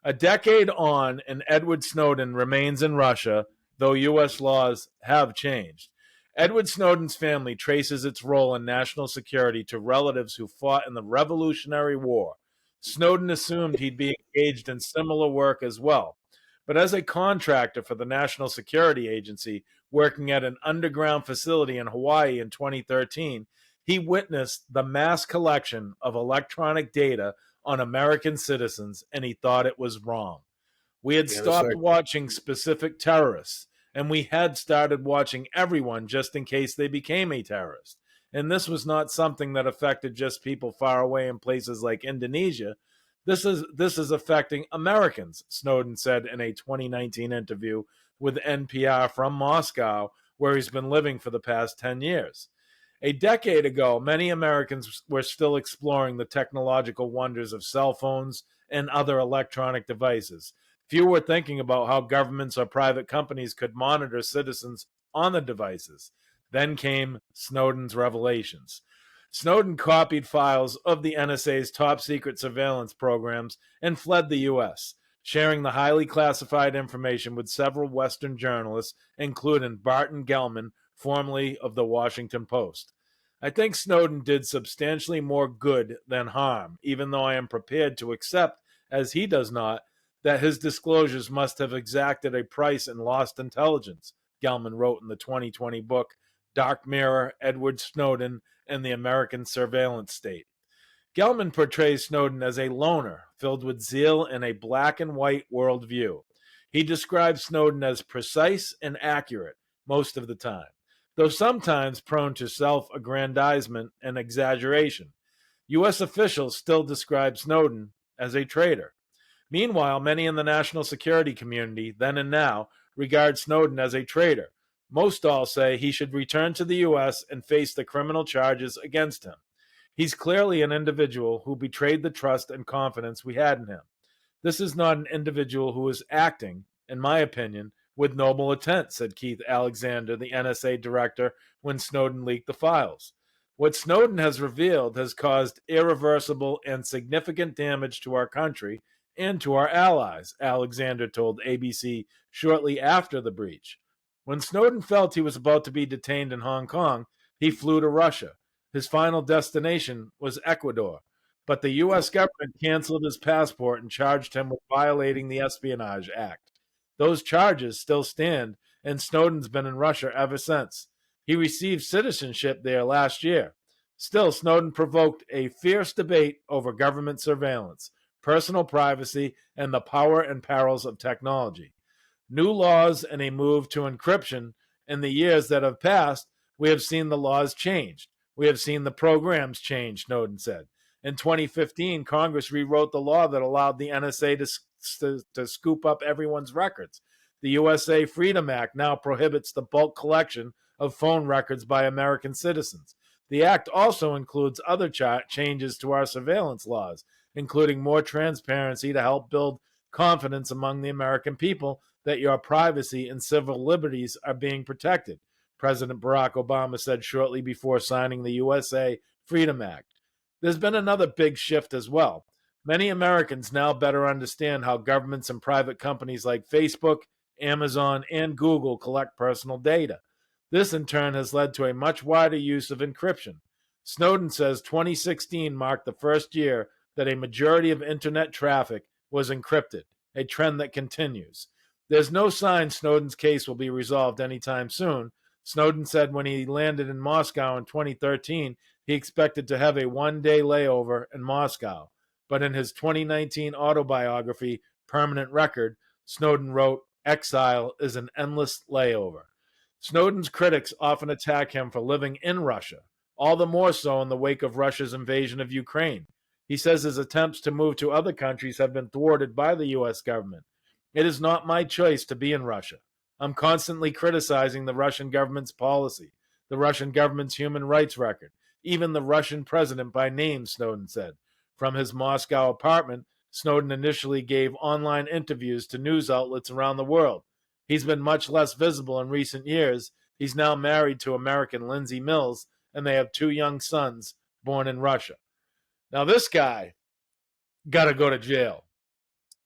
A decade on, and Edward Snowden remains in Russia, though U.S. laws have changed. Edward Snowden's family traces its role in national security to relatives who fought in the Revolutionary War. Snowden assumed he'd be engaged in similar work as well. But as a contractor for the National Security Agency, working at an underground facility in Hawaii in 2013, he witnessed the mass collection of electronic data on American citizens, and he thought it was wrong. We had stopped watching specific terrorists, and we had started watching everyone just in case they became a terrorist. And this was not something that affected just people far away in places like Indonesia. This is affecting Americans, Snowden said in a 2019 interview with NPR from Moscow, where he's been living for the past 10 years. A decade ago, many Americans were still exploring the technological wonders of cell phones and other electronic devices. Few were thinking about how governments or private companies could monitor citizens on the devices. Then came Snowden's revelations. Snowden copied files of the NSA's top secret surveillance programs and fled the U.S., sharing the highly classified information with several Western journalists, including Barton Gellman, formerly of the Washington Post. I think Snowden did substantially more good than harm, even though I am prepared to accept, as he does not, that his disclosures must have exacted a price in lost intelligence, Gellman wrote in the 2020 book, Dark Mirror, Edward Snowden, and the American Surveillance State. Gellman portrays Snowden as a loner, filled with zeal and a black and white worldview. He describes Snowden as precise and accurate most of the time, though sometimes prone to self-aggrandizement and exaggeration. U.S. officials still describe Snowden as a traitor. Meanwhile, many in the national security community, then and now, regard Snowden as a traitor. Most all say he should return to the U.S. and face the criminal charges against him. He's clearly an individual who betrayed the trust and confidence we had in him. This is not an individual who is acting in my opinion, with noble intent, said Keith Alexander, the NSA director, when Snowden leaked the files. What Snowden has revealed has caused irreversible and significant damage to our country and to our allies, Alexander told ABC shortly after the breach. When Snowden felt he was about to be detained in Hong Kong, he flew to Russia. His final destination was Ecuador, but the U.S. government canceled his passport and charged him with violating the Espionage Act. Those charges still stand, and Snowden's been in Russia ever since. He received citizenship there last year. Still, Snowden provoked a fierce debate over government surveillance, personal privacy, and the power and perils of technology. New laws and a move to encryption. In the years that have passed, we have seen the laws changed. We have seen the programs change, Snowden said. In 2015, Congress rewrote the law that allowed the NSA to scoop up everyone's records. The USA Freedom Act now prohibits the bulk collection of phone records by American citizens. The act also includes other changes to our surveillance laws, including more transparency to help build confidence among the American people that your privacy and civil liberties are being protected, President Barack Obama said shortly before signing the USA Freedom Act. There's been another big shift as well. Many Americans now better understand how governments and private companies like Facebook, Amazon, and Google collect personal data. This, in turn, has led to a much wider use of encryption. Snowden says 2016 marked the first year that a majority of internet traffic was encrypted, a trend that continues. There's no sign Snowden's case will be resolved anytime soon. Snowden said when he landed in Moscow in 2013, he expected to have a one-day layover in Moscow. But in his 2019 autobiography, Permanent Record, Snowden wrote, "Exile is an endless layover." Snowden's critics often attack him for living in Russia, all the more so in the wake of Russia's invasion of Ukraine. He says his attempts to move to other countries have been thwarted by the U.S. government. It is not my choice to be in Russia. I'm constantly criticizing the Russian government's policy, the Russian government's human rights record, even the Russian president by name, Snowden said. From his Moscow apartment, Snowden initially gave online interviews to news outlets around the world. He's been much less visible in recent years. He's now married to American Lindsay Mills, and they have two young sons born in Russia. Now, this guy got to go to jail.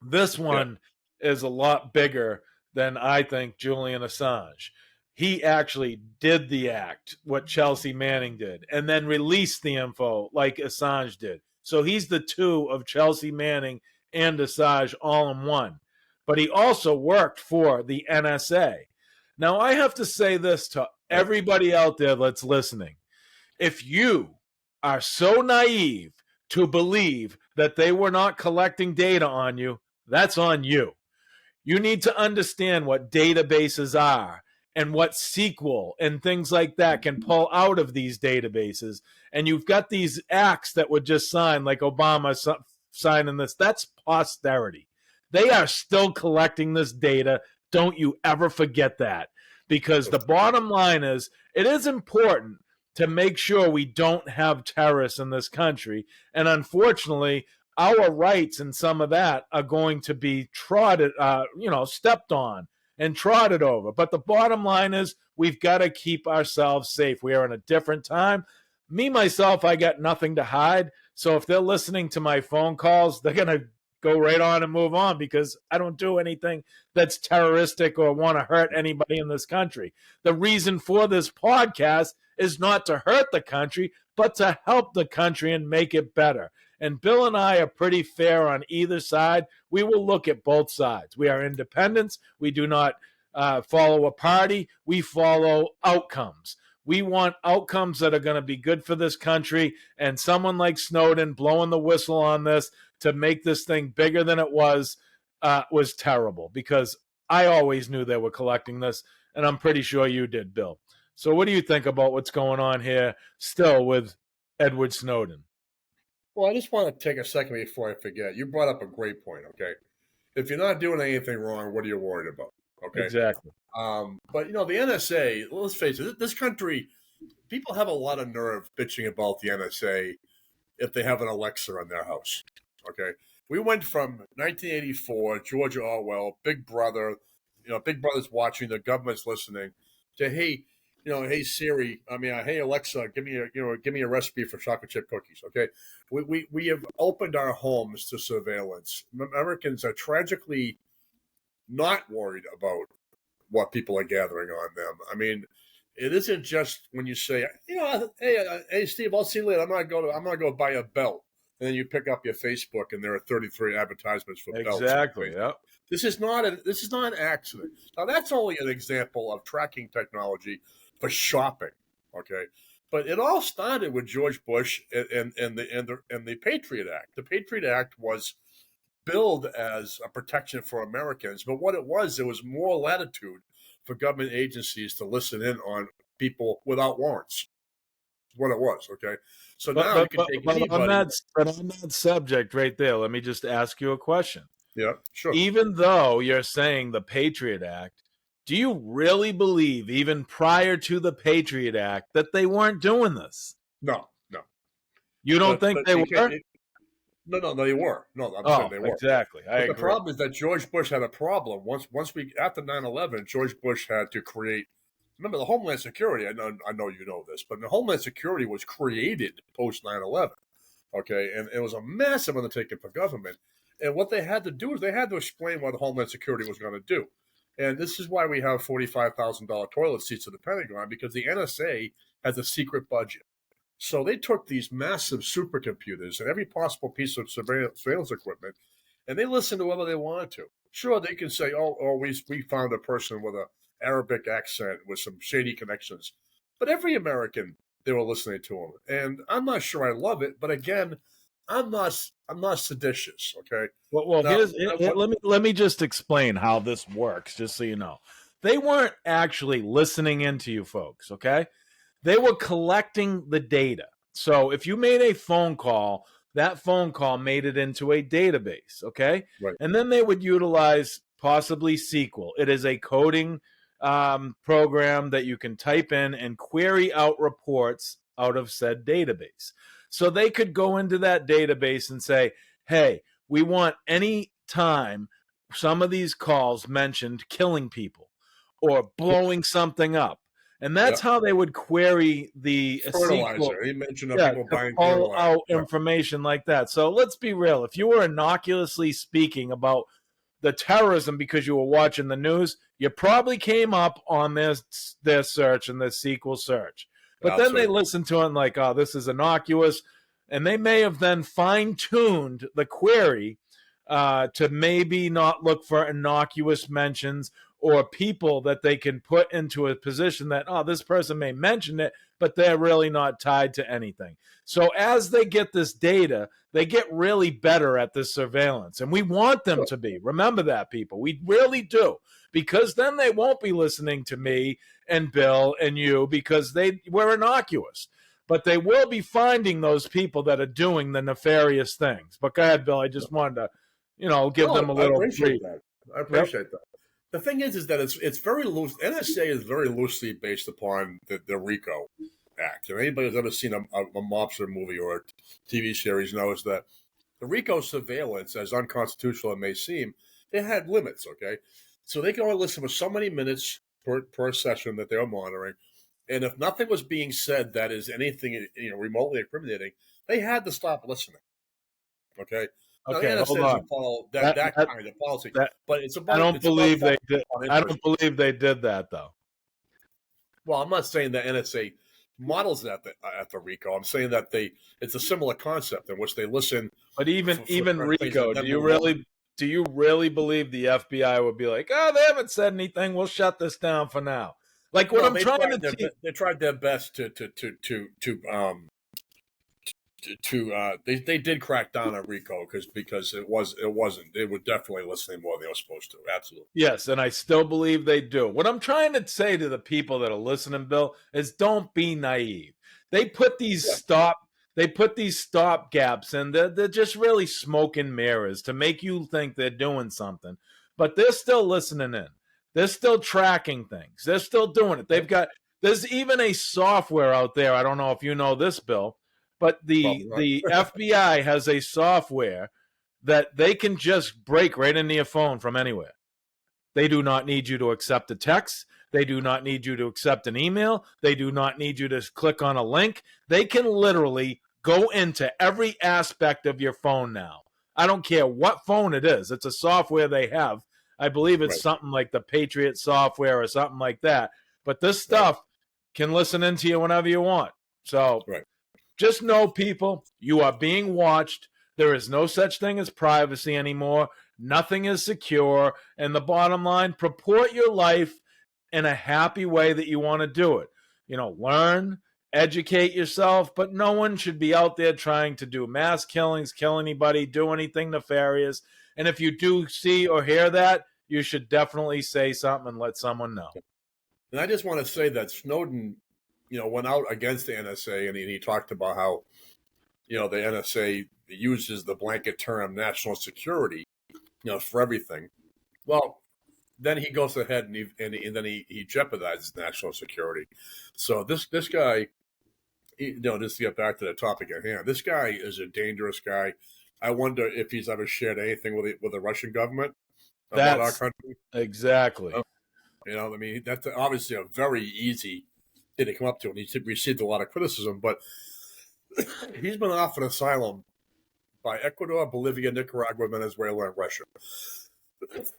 This one is a lot bigger than I think Julian Assange. He actually did the act, what Chelsea Manning did, and then released the info like Assange did. So he's the two of Chelsea Manning and Assange all in one. But he also worked for the NSA. Now, I have to say this to everybody out there that's listening. If you are so naive to believe that they were not collecting data on you, that's on you. You need to understand what databases are and what SQL and things like that can pull out of these databases. And you've got these acts that were just signed, like Obama signing this. That's posterity. They are still collecting this data. Don't you ever forget that. Because the bottom line is, it is important to make sure we don't have terrorists in this country. And unfortunately, our rights and some of that are going to be stepped on and trotted over. But the bottom line is we've got to keep ourselves safe. We are in a different time. Me, myself, I got nothing to hide. So if they're listening to my phone calls, they're going to go right on and move on because I don't do anything that's terroristic or want to hurt anybody in this country. The reason for this podcast is not to hurt the country, but to help the country and make it better. And Bill and I are pretty fair on either side. We will look at both sides. We are independents. We do not follow a party. We follow outcomes. We want outcomes that are going to be good for this country. And someone like Snowden blowing the whistle on this to make this thing bigger than it was terrible because I always knew they were collecting this, and I'm pretty sure you did, Bill. So what do you think about what's going on here still with Edward Snowden? Well, I just want to take a second before I forget. You brought up a great point, okay? If you're not doing anything wrong, what are you worried about? Okay. Exactly. But, the NSA, let's face it, this country, people have a lot of nerve bitching about the NSA if they have an Alexa in their house, okay? We went from 1984, George Orwell, Big Brother, Big Brother's watching, the government's listening. Say, hey, hey Siri, hey Alexa, give me a recipe for chocolate chip cookies. Okay, we have opened our homes to surveillance. Americans are tragically not worried about what people are gathering on them. I mean, it isn't just when you say, hey Steve, I'll see you later. I'm gonna go buy a belt, and then you pick up your Facebook and there are 33 advertisements for belts. Exactly. Yeah. This is not an accident. Now that's only an example of tracking technology for shopping. Okay, but it all started with George Bush and the Patriot Act. The Patriot Act was billed as a protection for Americans, but what it was more latitude for government agencies to listen in on people without warrants. What it was, okay? So now you can take anybody. On that subject right there, let me just ask you a question. Yeah, sure. Even though you're saying the Patriot Act, do you really believe, even prior to the Patriot Act, that they weren't doing this? No. You don't think they were? No, they were. No, I'm saying they were. Exactly. I agree. The problem is that George Bush had a problem. Once we after 9/11, George Bush had to create. Remember the Homeland Security. I know you know this, but the Homeland Security was created post 9/11. Okay, and it was a massive undertaking for government. And what they had to do is they had to explain what the Homeland Security was going to do. And this is why we have $45,000 toilet seats at the Pentagon, because the NSA has a secret budget. So they took these massive supercomputers and every possible piece of surveillance equipment, and they listened to whoever they wanted to. Sure, they can say, we found a person with an Arabic accent with some shady connections. But every American, they were listening to them. And I'm not sure I love it, but again, I'm not seditious, okay? Well, let me just explain how this works, just so you know. They weren't actually listening into you folks, okay? They were collecting the data. So if you made a phone call, that phone call made it into a database, okay? Right. And then they would utilize possibly SQL. It is a coding program that you can type in and query out reports out of said database. So they could go into that database and say, hey, we want any time some of these calls mentioned killing people or blowing something up. And that's how they would query the fertilizer. He mentioned people buying fertilizer. Out information like that. So let's be real. If you were innocuously speaking about the terrorism because you were watching the news, you probably came up on their search and their SQL search. But then they listened to it and like, oh, this is innocuous. And they may have then fine-tuned the query to maybe not look for innocuous mentions or people that they can put into a position that, oh, this person may mention it, but they're really not tied to anything. So as they get this data, they get really better at this surveillance. And we want them to be. Remember that, people. We really do. Because then they won't be listening to me and Bill and you because we're innocuous. But they will be finding those people that are doing the nefarious things. But go ahead, Bill. I just wanted to, give them a little brief. I appreciate that. The thing is that it's very loose. NSA is very loosely based upon the RICO Act. And anybody who's ever seen a mobster movie or a TV series knows that the RICO surveillance, as unconstitutional it may seem, it had limits, okay? So they can only listen for so many minutes per session that they're monitoring. And if nothing was being said that is anything remotely incriminating, they had to stop listening, okay? Okay, hold on. Follow that kind of policy, but it's about. I don't believe they did. I don't believe they did that, though. Well, I'm not saying that NSA models that at the RICO. I'm saying that it's a similar concept in which they listen. But even RICO, do you really believe the FBI would be like, oh, they haven't said anything, we'll shut this down for now? Like what I'm trying to do. They tried their best they did crack down on RICO because it wasn't. They were definitely listening more than they were supposed to. Absolutely. Yes, and I still believe they do. What I'm trying to say to the people that are listening, Bill, is don't be naive. They put these stop gaps in. They're just really smoke and mirrors to make you think they're doing something, but they're still listening in. They're still tracking things. They're still doing it. There's even a software out there. I don't know if you know this, Bill. But the FBI has a software that they can just break right into your phone from anywhere. They do not need you to accept a text. They do not need you to accept an email. They do not need you to click on a link. They can literally go into every aspect of your phone now. I don't care what phone it is. It's a software they have. I believe it's something like the Patriot software or something like that. But this stuff can listen into you whenever you want. So just know, people, you are being watched. There is no such thing as privacy anymore. Nothing is secure. And the bottom line, purport your life in a happy way that you want to do it. You know, learn, educate yourself, but no one should be out there trying to do mass killings, kill anybody, do anything nefarious. And if you do see or hear that, you should definitely say something and let someone know. And I just want to say that Snowden, went out against the NSA, and he talked about how, the NSA uses the blanket term national security, for everything. Well, then he goes ahead and then he jeopardizes national security. So this guy, just to get back to the topic at hand, this guy is a dangerous guy. I wonder if he's ever shared anything with the Russian government about our country. Exactly. That's obviously a very easy thing to come up to, and he's received a lot of criticism, but he's been offered asylum by Ecuador, Bolivia, Nicaragua, Venezuela, and Russia.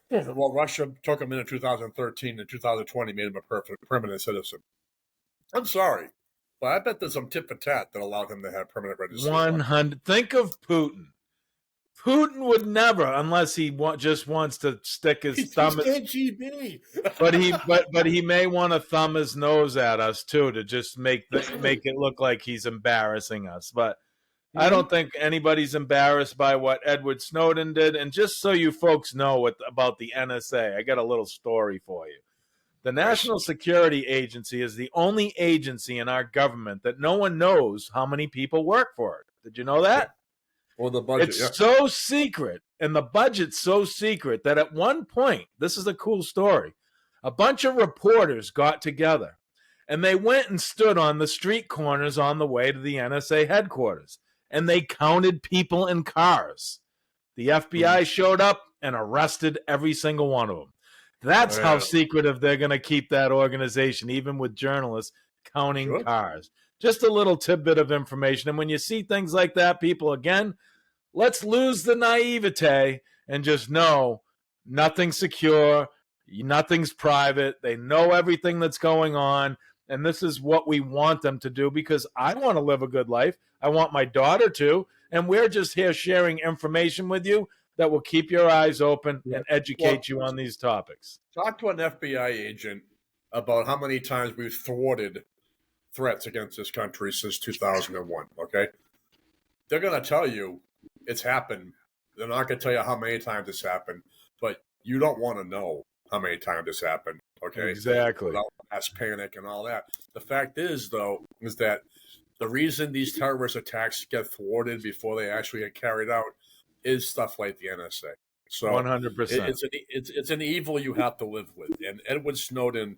Well, Russia took him in 2013 and 2020 made him a permanent citizen. I'm sorry, but I bet there's some tit for tat that allowed him to have permanent residency. 100. Think of Putin. Putin would never, unless he just wants to stick his thumb. He's KGB. but he may want to thumb his nose at us too, to just make it look like he's embarrassing us. But I don't think anybody's embarrassed by what Edward Snowden did. And just so you folks know about the NSA, I got a little story for you. The National Security Agency is the only agency in our government that no one knows how many people work for it. Did you know that? Well, the budget, it's so secret, and the budget's so secret that at one point, this is a cool story, a bunch of reporters got together, and they went and stood on the street corners on the way to the NSA headquarters. And they counted people in cars. The FBI showed up and arrested every single one of them. That's how secretive they're going to keep that organization, even with journalists counting cars. Just a little tidbit of information. And when you see things like that, people, again, let's lose the naivete and just know nothing's secure, nothing's private. They know everything that's going on. And this is what we want them to do, because I want to live a good life. I want my daughter to. And we're just here sharing information with you that will keep your eyes open and educate you on these topics. Talk to an FBI agent about how many times we've thwarted threats against this country since 2001, okay? They're going to tell you it's happened. They're not going to tell you how many times it's happened, but you don't want to know how many times it's happened, okay? Exactly. Without mass panic and all that. The fact is, though, is that the reason these terrorist attacks get thwarted before they actually get carried out is stuff like the NSA. So 100%. It's an evil you have to live with. And Edward Snowden,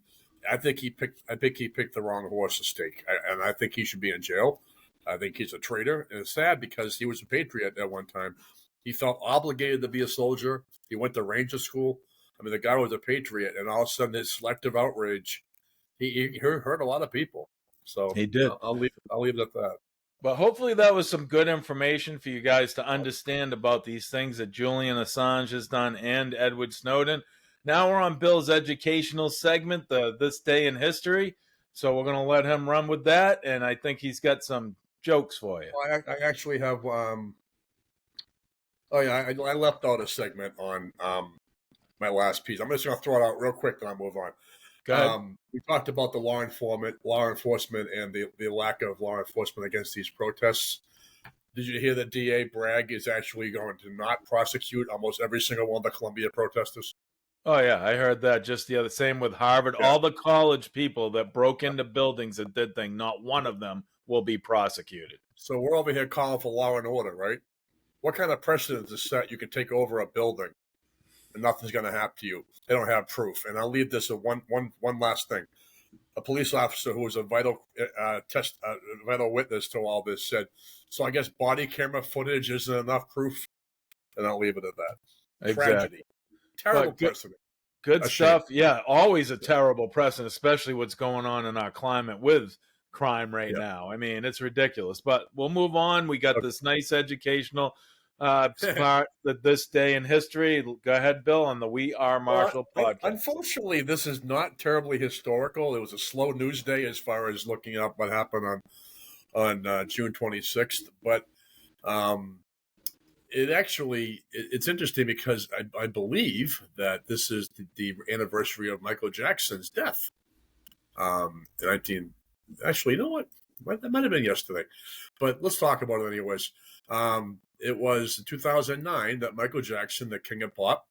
I think he picked the wrong horse to stake, and I think he should be in jail. I think he's a traitor, and it's sad because he was a patriot at one time. He felt obligated to be a soldier. He went to Ranger school. I mean, the guy was a patriot, and all of a sudden, his selective outrage, he hurt a lot of people. So he did. I'll leave it at that. But hopefully that was some good information for you guys to understand about these things that Julian Assange has done and Edward Snowden. Now we're on Bill's educational segment, This Day in History. So we're going to let him run with that, and I think he's got some jokes for you. Well, I actually have I left out a segment on my last piece. I'm just going to throw it out real quick, then I'll move on. We talked about the law enforcement, and the lack of law enforcement against these protests. Did you hear that DA Bragg is actually going to not prosecute almost every single one of the Columbia protesters? Oh, yeah, I heard that just the other. Same with Harvard. Yeah. All the college people that broke into buildings and did things, not one of them will be prosecuted. So we're over here calling for law and order, right? What kind of precedent is set you can take over a building and nothing's going to happen to you? They don't have proof. And I'll leave this at one last thing. A police officer who was a vital witness to all this said, so I guess body camera footage isn't enough proof? And I'll leave it at that. Exactly. Tragedy. Terrible precedent. Good A shame. stuff. Yeah, always a terrible precedent, especially what's going on in our climate with crime right Yeah. now. I mean, it's ridiculous. But we'll move on. We got this nice educational part that this day in history. Go ahedd, Bill, on the We Are Well, Marshall podcast. unfortunately, this is not terribly historical. It was a slow news day as far as looking up what happened on June 26th. But it's interesting because I believe that this is the anniversary of Michael Jackson's death. 19. Actually, you know what? That might have been yesterday, but let's talk about it anyways. It was 2009 that Michael Jackson, the King of Pop,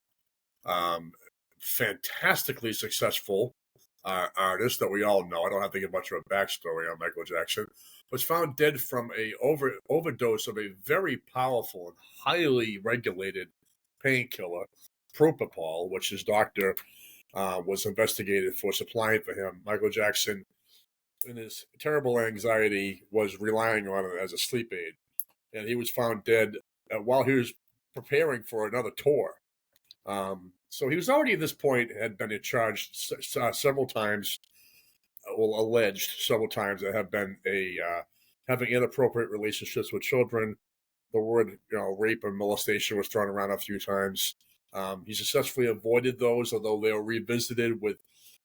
fantastically successful artist that we all know. I don't have to give much of a backstory on Michael Jackson. Was found dead from a overdose of a very powerful and highly regulated painkiller, Propofol, which his doctor was investigated for supplying for him. Michael Jackson, in his terrible anxiety, was relying on it as a sleep aid, and he was found dead while he was preparing for another tour. So he was already at this point had been charged several times, alleged several times that have been having inappropriate relationships with children. The word rape and molestation was thrown around a few times. He successfully avoided those, although they were revisited with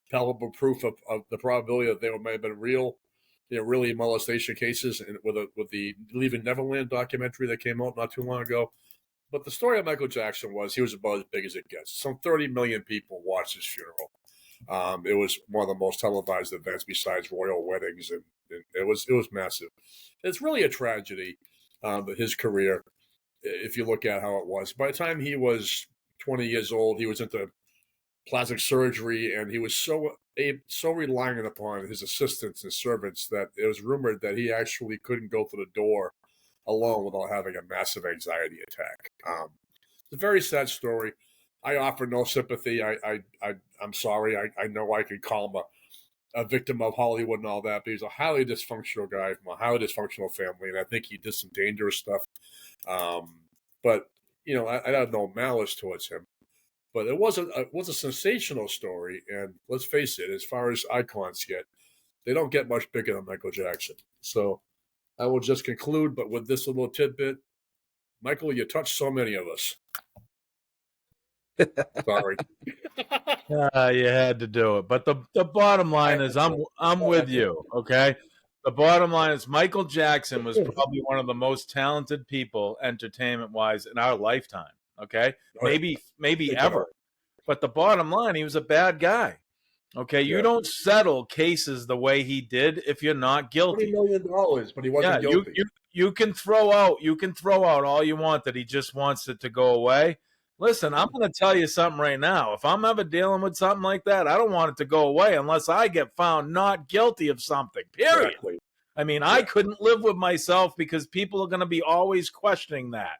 palpable proof of the probability that they may have been real, really molestation cases, and with the Leaving Neverland documentary that came out not too long ago. But the story of Michael Jackson was he was about as big as it gets. Some 30 million people watched his funeral. It was one of the most televised events besides royal weddings, and it was massive. It's really a tragedy, his career, if you look at how it was. By the time he was 20 years old, he was into plastic surgery, and he was so reliant upon his assistants and servants that it was rumored that he actually couldn't go to the door alone without having a massive anxiety attack. It's a very sad story. I offer no sympathy. I'm sorry. I know I can call him a victim of Hollywood and all that, but he's a highly dysfunctional guy from a highly dysfunctional family, and I think he did some dangerous stuff. But I have no malice towards him. But it was a sensational story, and let's face it, as far as icons get, they don't get much bigger than Michael Jackson. So I will just conclude, but with this little tidbit, Michael, you touched so many of us. Sorry. You had to do it. But the bottom line is I'm with you, okay? The bottom line is Michael Jackson was probably one of the most talented people entertainment-wise in our lifetime, okay? Maybe ever. But the bottom line, he was a bad guy. Okay, you don't settle cases the way he did if you're not guilty. $20 million, but he wasn't guilty. You can throw out all you want that he just wants it to go away. Listen, I'm going to tell you something right now. If I'm ever dealing with something like that, I don't want it to go away unless I get found not guilty of something, period. Exactly. I mean, I couldn't live with myself because people are going to be always questioning that.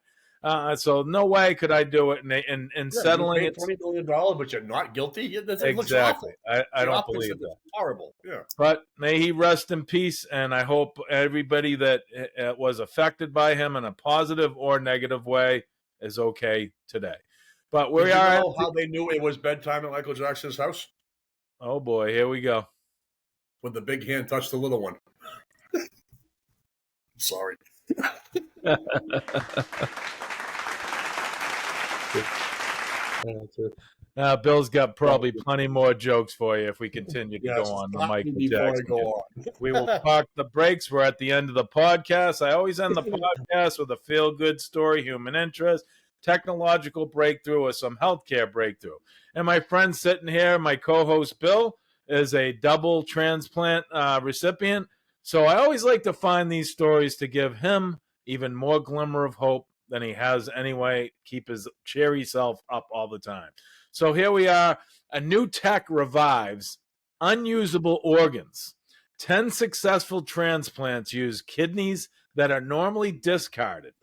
So no way could I do it and settling it. $20 million, but you're not guilty? Exactly. Looks awful. I don't believe that. Horrible. Yeah. But may he rest in peace, and I hope everybody that was affected by him in a positive or negative way is okay today. But Did you know how they knew it was bedtime at Michael Jackson's house? Oh boy, here we go. When the big hand touched the little one. Sorry. Bill's got probably plenty more jokes for you if we continue to go on the Michael Jackson. We will park the brakes. We're at the end of the podcast. I always end the podcast with a feel-good story, human interest, technological breakthrough, or some healthcare breakthrough. And my friend sitting here, my co-host Bill, is a double transplant recipient. So I always like to find these stories to give him even more glimmer of hope than he has anyway, keep his cheery self up all the time. So here we are. A new tech revives unusable organs. 10 successful transplants use kidneys that are normally discarded.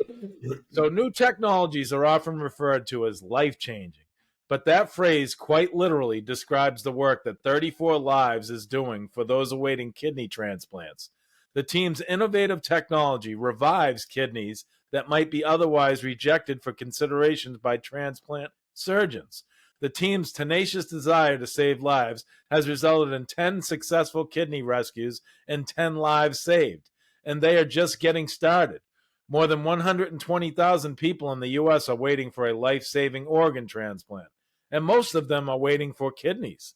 So new technologies are often referred to as life-changing. But that phrase quite literally describes the work that 34 Lives is doing for those awaiting kidney transplants. The team's innovative technology revives kidneys that might be otherwise rejected for considerations by transplant surgeons. The team's tenacious desire to save lives has resulted in 10 successful kidney rescues and 10 lives saved, and they are just getting started. More than 120,000 people in the U.S. are waiting for a life-saving organ transplant, and most of them are waiting for kidneys.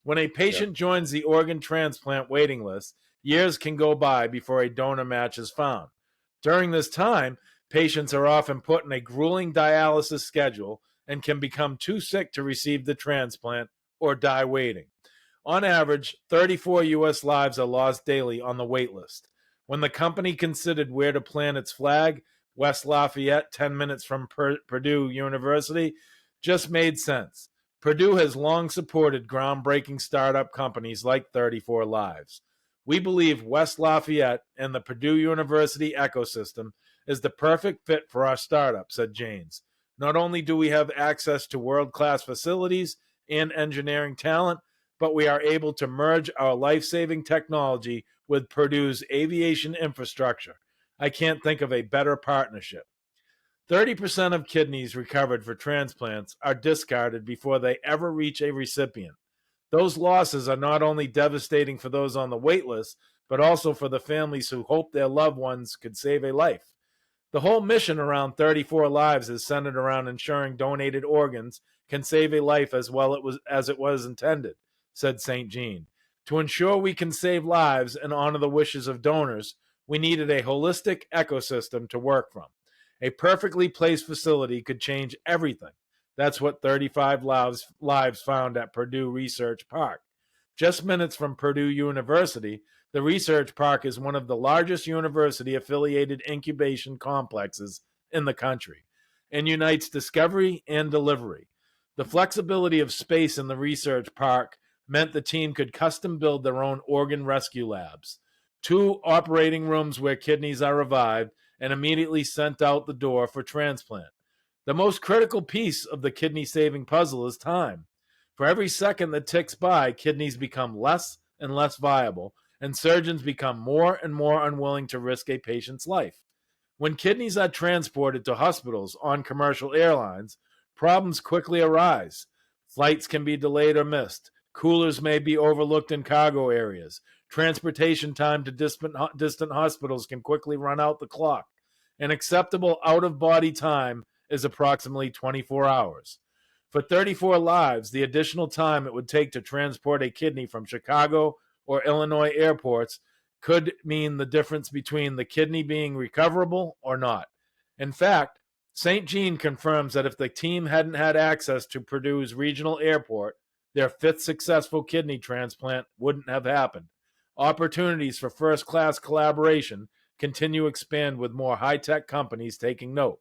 When a patient joins the organ transplant waiting list, years can go by before a donor match is found. During this time, patients are often put in a grueling dialysis schedule and can become too sick to receive the transplant or die waiting. On average, 34 U.S. lives are lost daily on the wait list. When the company considered where to plant its flag, West Lafayette, 10 minutes from Purdue University, just made sense. Purdue has long supported groundbreaking startup companies like 34 Lives. We believe West Lafayette and the Purdue University ecosystem is the perfect fit for our startup, said Janes. Not only do we have access to world-class facilities and engineering talent, but we are able to merge our life-saving technology with Purdue's aviation infrastructure. I can't think of a better partnership. 30% of kidneys recovered for transplants are discarded before they ever reach a recipient. Those losses are not only devastating for those on the wait list, but also for the families who hope their loved ones could save a life. The whole mission around 34 Lives is centered around ensuring donated organs can save a life as as it was intended, said St. Jean. To ensure we can save lives and honor the wishes of donors, we needed a holistic ecosystem to work from. A perfectly placed facility could change everything. That's what 35 Lives found at Purdue Research Park. Just minutes from Purdue University, the Research Park is one of the largest university-affiliated incubation complexes in the country and unites discovery and delivery. The flexibility of space in the Research Park meant the team could custom build their own organ rescue labs, 2 operating rooms where kidneys are revived and immediately sent out the door for transplant. The most critical piece of the kidney-saving puzzle is time. For every second that ticks by, kidneys become less and less viable, and surgeons become more and more unwilling to risk a patient's life. When kidneys are transported to hospitals on commercial airlines, problems quickly arise. Flights can be delayed or missed. Coolers may be overlooked in cargo areas. Transportation time to distant hospitals can quickly run out the clock. An acceptable out-of-body time is approximately 24 hours. For 34 Lives, the additional time it would take to transport a kidney from Chicago or Illinois airports could mean the difference between the kidney being recoverable or not. In fact, St. Jean confirms that if the team hadn't had access to Purdue's regional airport, their 5th successful kidney transplant wouldn't have happened. Opportunities for first-class collaboration continue to expand with more high-tech companies taking note.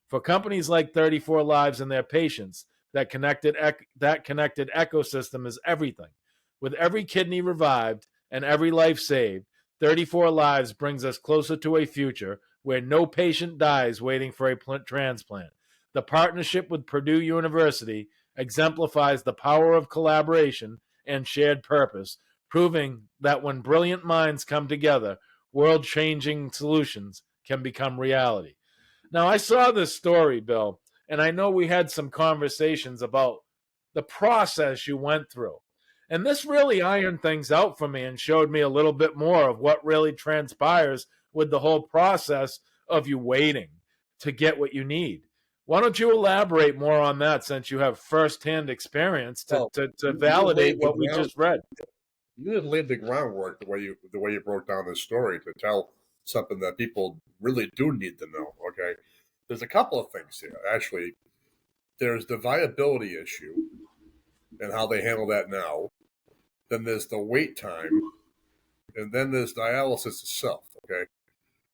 For companies like 34 Lives and their patients, that connected ecosystem is everything. With every kidney revived and every life saved, 34 Lives brings us closer to a future where no patient dies waiting for a transplant. The partnership with Purdue University exemplifies the power of collaboration and shared purpose, proving that when brilliant minds come together, world-changing solutions can become reality. Now, I saw this story, Bill, and I know we had some conversations about the process you went through. And this really ironed things out for me and showed me a little bit more of what really transpires with the whole process of you waiting to get what you need. Why don't you elaborate more on that, since you have firsthand experience to validate what we just read? You didn't lay the groundwork the way you broke down this story to tell something that people really do need to know. Okay, there's a couple of things here. Actually, there's the viability issue and how they handle that now. Then there's the wait time, and then there's dialysis itself. Okay,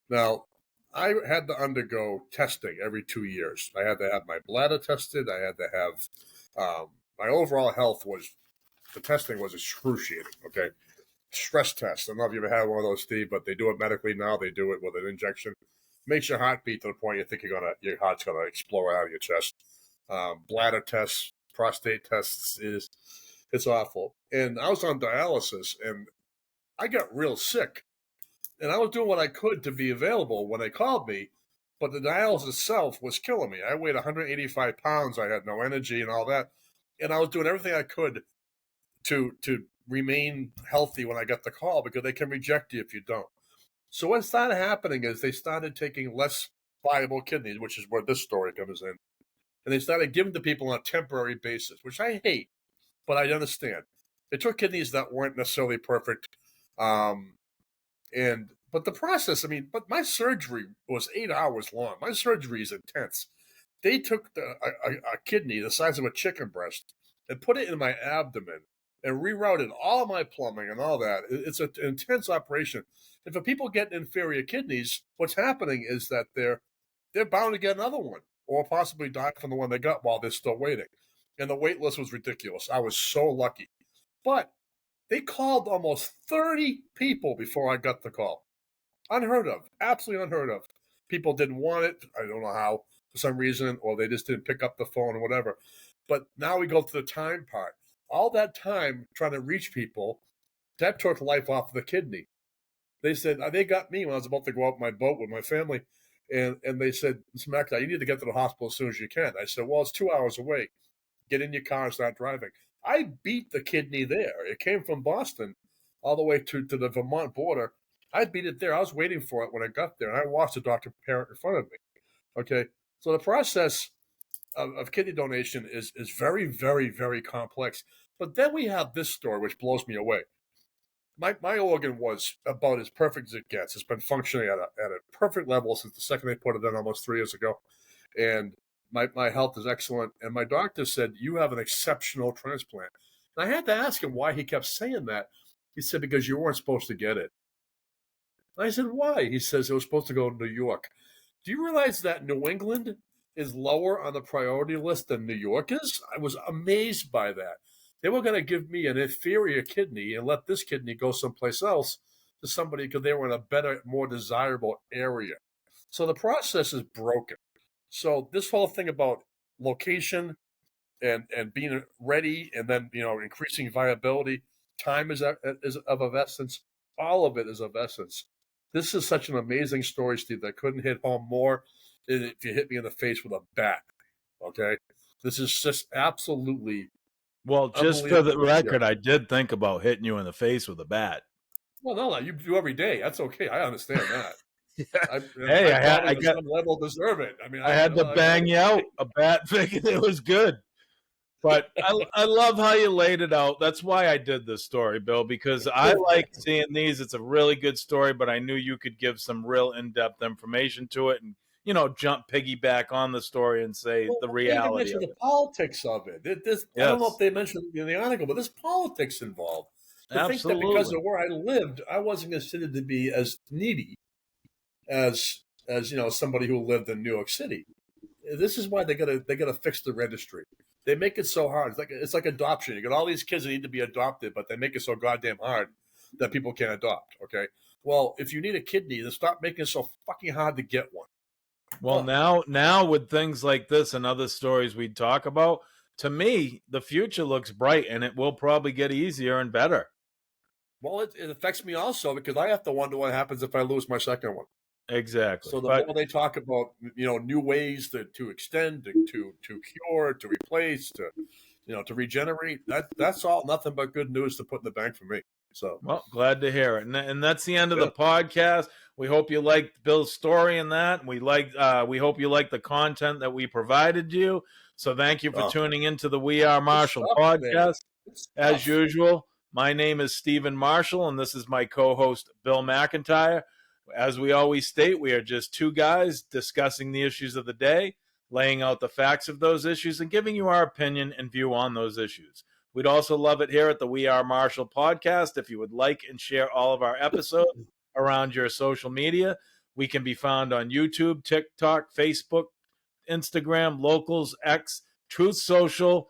now I had to undergo testing every 2 years. I had to have my bladder tested. I had to have my overall health was. The testing was excruciating. Okay, stress test. I don't know if you ever had one of those, Steve, but they do it medically now. They do it with an injection. Makes your heart beat to the point you think your heart's gonna explode out of your chest. Bladder tests, prostate tests it's awful. And I was on dialysis, and I got real sick. And I was doing what I could to be available when they called me, but the dialysis itself was killing me. I weighed 185 pounds. I had no energy and all that. and I was doing everything I could to remain healthy when I got the call, because they can reject you if you don't. So what started happening is they started taking less viable kidneys, which is where this story comes in, and they started giving to people on a temporary basis, which I hate, but I understand. They took kidneys that weren't necessarily perfect, um, but the process, I mean, but my surgery was 8 hours long. My surgery is intense. They took a kidney the size of a chicken breast and put it in my abdomen and rerouted all my plumbing and all that. It's an intense operation. And for people getting inferior kidneys, what's happening is that they're bound to get another one, or possibly die from the one they got while they're still waiting. And the wait list was ridiculous. I was so lucky. But they called almost 30 people before I got the call. Unheard of. Absolutely unheard of. People didn't want it. I don't know how, for some reason, or they just didn't pick up the phone or whatever. But now we go to the time part. All that time trying to reach people, that took life off of the kidney. They said, they got me when I was about to go out my boat with my family, and they said, Mr. McIntyre, you need to get to the hospital as soon as you can. I said, well, it's 2 hours away. Get in your car and start driving. I beat the kidney there. It came from Boston all the way to the Vermont border. I beat it there. I was waiting for it when I got there, and I watched the doctor prepare it in front of me. Okay, so the process of kidney donation is very, very, very complex. But then we have this story, which blows me away. My organ was about as perfect as it gets. It's been functioning at a perfect level since the second they put it in almost 3 years ago. And my health is excellent. And my doctor said, you have an exceptional transplant. And I had to ask him why he kept saying that. He said, because you weren't supposed to get it. And I said, why? He says, it was supposed to go to New York. Do you realize that New England is lower on the priority list than New York is? I was amazed by that. They were going to give me an inferior kidney and let this kidney go someplace else to somebody because they were in a better, more desirable area. So the process is broken. So this whole thing about location and being ready, and then increasing viability, time is of essence. All of it is of essence. This is such an amazing story, Steve, that couldn't hit home more than if you hit me in the face with a bat. Okay, this is just absolutely. Well, just for the record, I did think about hitting you in the face with a bat. Well, no, you do every day. That's okay. I understand that. I got some level deserve it. I mean, I had to bang you out a bat thinking it was good. But I love how you laid it out. That's why I did this story, Bill, because I like seeing these. It's a really good story, but I knew you could give some real in-depth information to it and, jump piggyback on the story and say the reality of it. The politics of it. Yes. I don't know if they mentioned in the article, but there's politics involved. To think that because of where I lived, I wasn't considered to be as needy as somebody who lived in New York City. This is why they gotta fix the registry. They make it so hard. It's like adoption. You got all these kids that need to be adopted, but they make it so goddamn hard that people can't adopt. Okay. Well, if you need a kidney, then stop making it so fucking hard to get one. Well, now with things like this and other stories we talk about, to me, the future looks bright, and it will probably get easier and better. Well, it affects me also because I have to wonder what happens if I lose my second one. Exactly. So the more they talk about new ways to extend, to cure, to replace, to regenerate, that's all nothing but good news to put in the bank for me. So, well, glad to hear it, and that's the end of the podcast. We hope you liked Bill's story and that. We hope you like the content that we provided you. So thank you for tuning into the We Are Marshall podcast. As usual, my name is Stephen Marshall, and this is my co-host Bill McIntyre. As we always state, we are just two guys discussing the issues of the day, laying out the facts of those issues, and giving you our opinion and view on those issues. We'd also love it here at the We Are Marshall podcast if you would like and share all of our episodes around your social media. We can be found on YouTube, TikTok, Facebook, Instagram, Locals, X, Truth Social,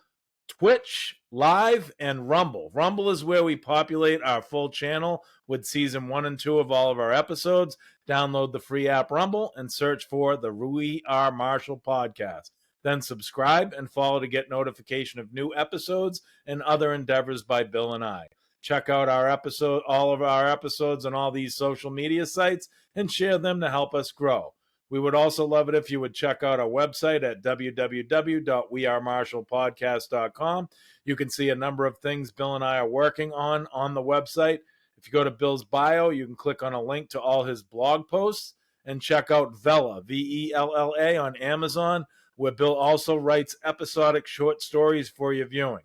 Twitch, Live, and Rumble. Rumble is where we populate our full channel with season 1 and 2 of all of our episodes. Download the free app Rumble and search for the We Are Marshall podcast. Then subscribe and follow to get notification of new episodes and other endeavors by Bill and I. Check out all of our episodes on all these social media sites and share them to help us grow. We would also love it if you would check out our website at www.wearemarshallpodcast.com. You can see a number of things Bill and I are working on the website. If you go to Bill's bio, you can click on a link to all his blog posts and check out Vella, Vella, on Amazon, where Bill also writes episodic short stories for your viewing.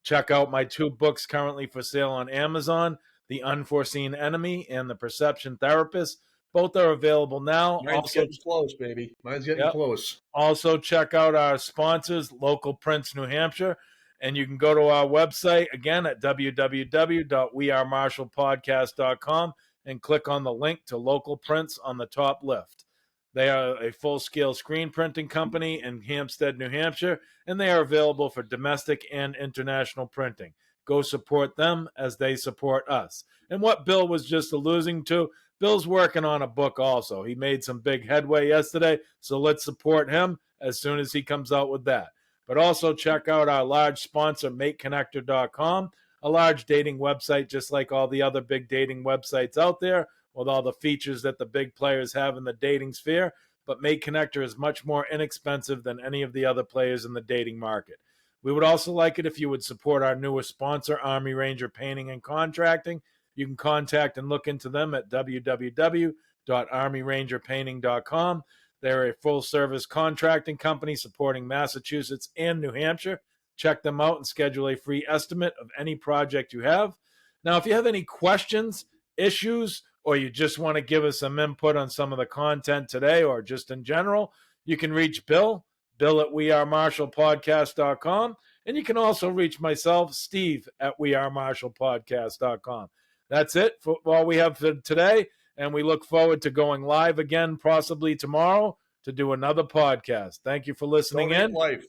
Check out my 2 books currently for sale on Amazon, The Unforeseen Enemy and The Perception Therapist. Both are available now. Mine's getting close, baby. Mine's getting close. Also, check out our sponsors, Local Prints New Hampshire. And you can go to our website, again, at www.wearemarshallpodcast.com and click on the link to Local Prints on the top left. They are a full-scale screen printing company in Hampstead, New Hampshire, and they are available for domestic and international printing. Go support them as they support us. And what Bill was just alluding to, Bill's working on a book also. He made some big headway yesterday, so let's support him as soon as he comes out with that. But also check out our large sponsor, MateConnector.com, a large dating website just like all the other big dating websites out there, with all the features that the big players have in the dating sphere, but Mate Connector is much more inexpensive than any of the other players in the dating market. We would also like it if you would support our newest sponsor, Army Ranger Painting and Contracting. You can contact and look into them at www.armyrangerpainting.com. They're a full-service contracting company supporting Massachusetts and New Hampshire. Check them out and schedule a free estimate of any project you have. Now, if you have any questions, issues, or you just want to give us some input on some of the content today or just in general, you can reach Bill at wearemarshallpodcast.com. And you can also reach myself, Steve, at wearemarshallpodcast.com. That's it for all we have for today. And we look forward to going live again, possibly tomorrow, to do another podcast. Thank you for listening in. Life.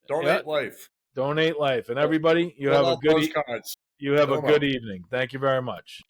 Donate life. Donate life. And everybody, you have a good evening. Thank you very much.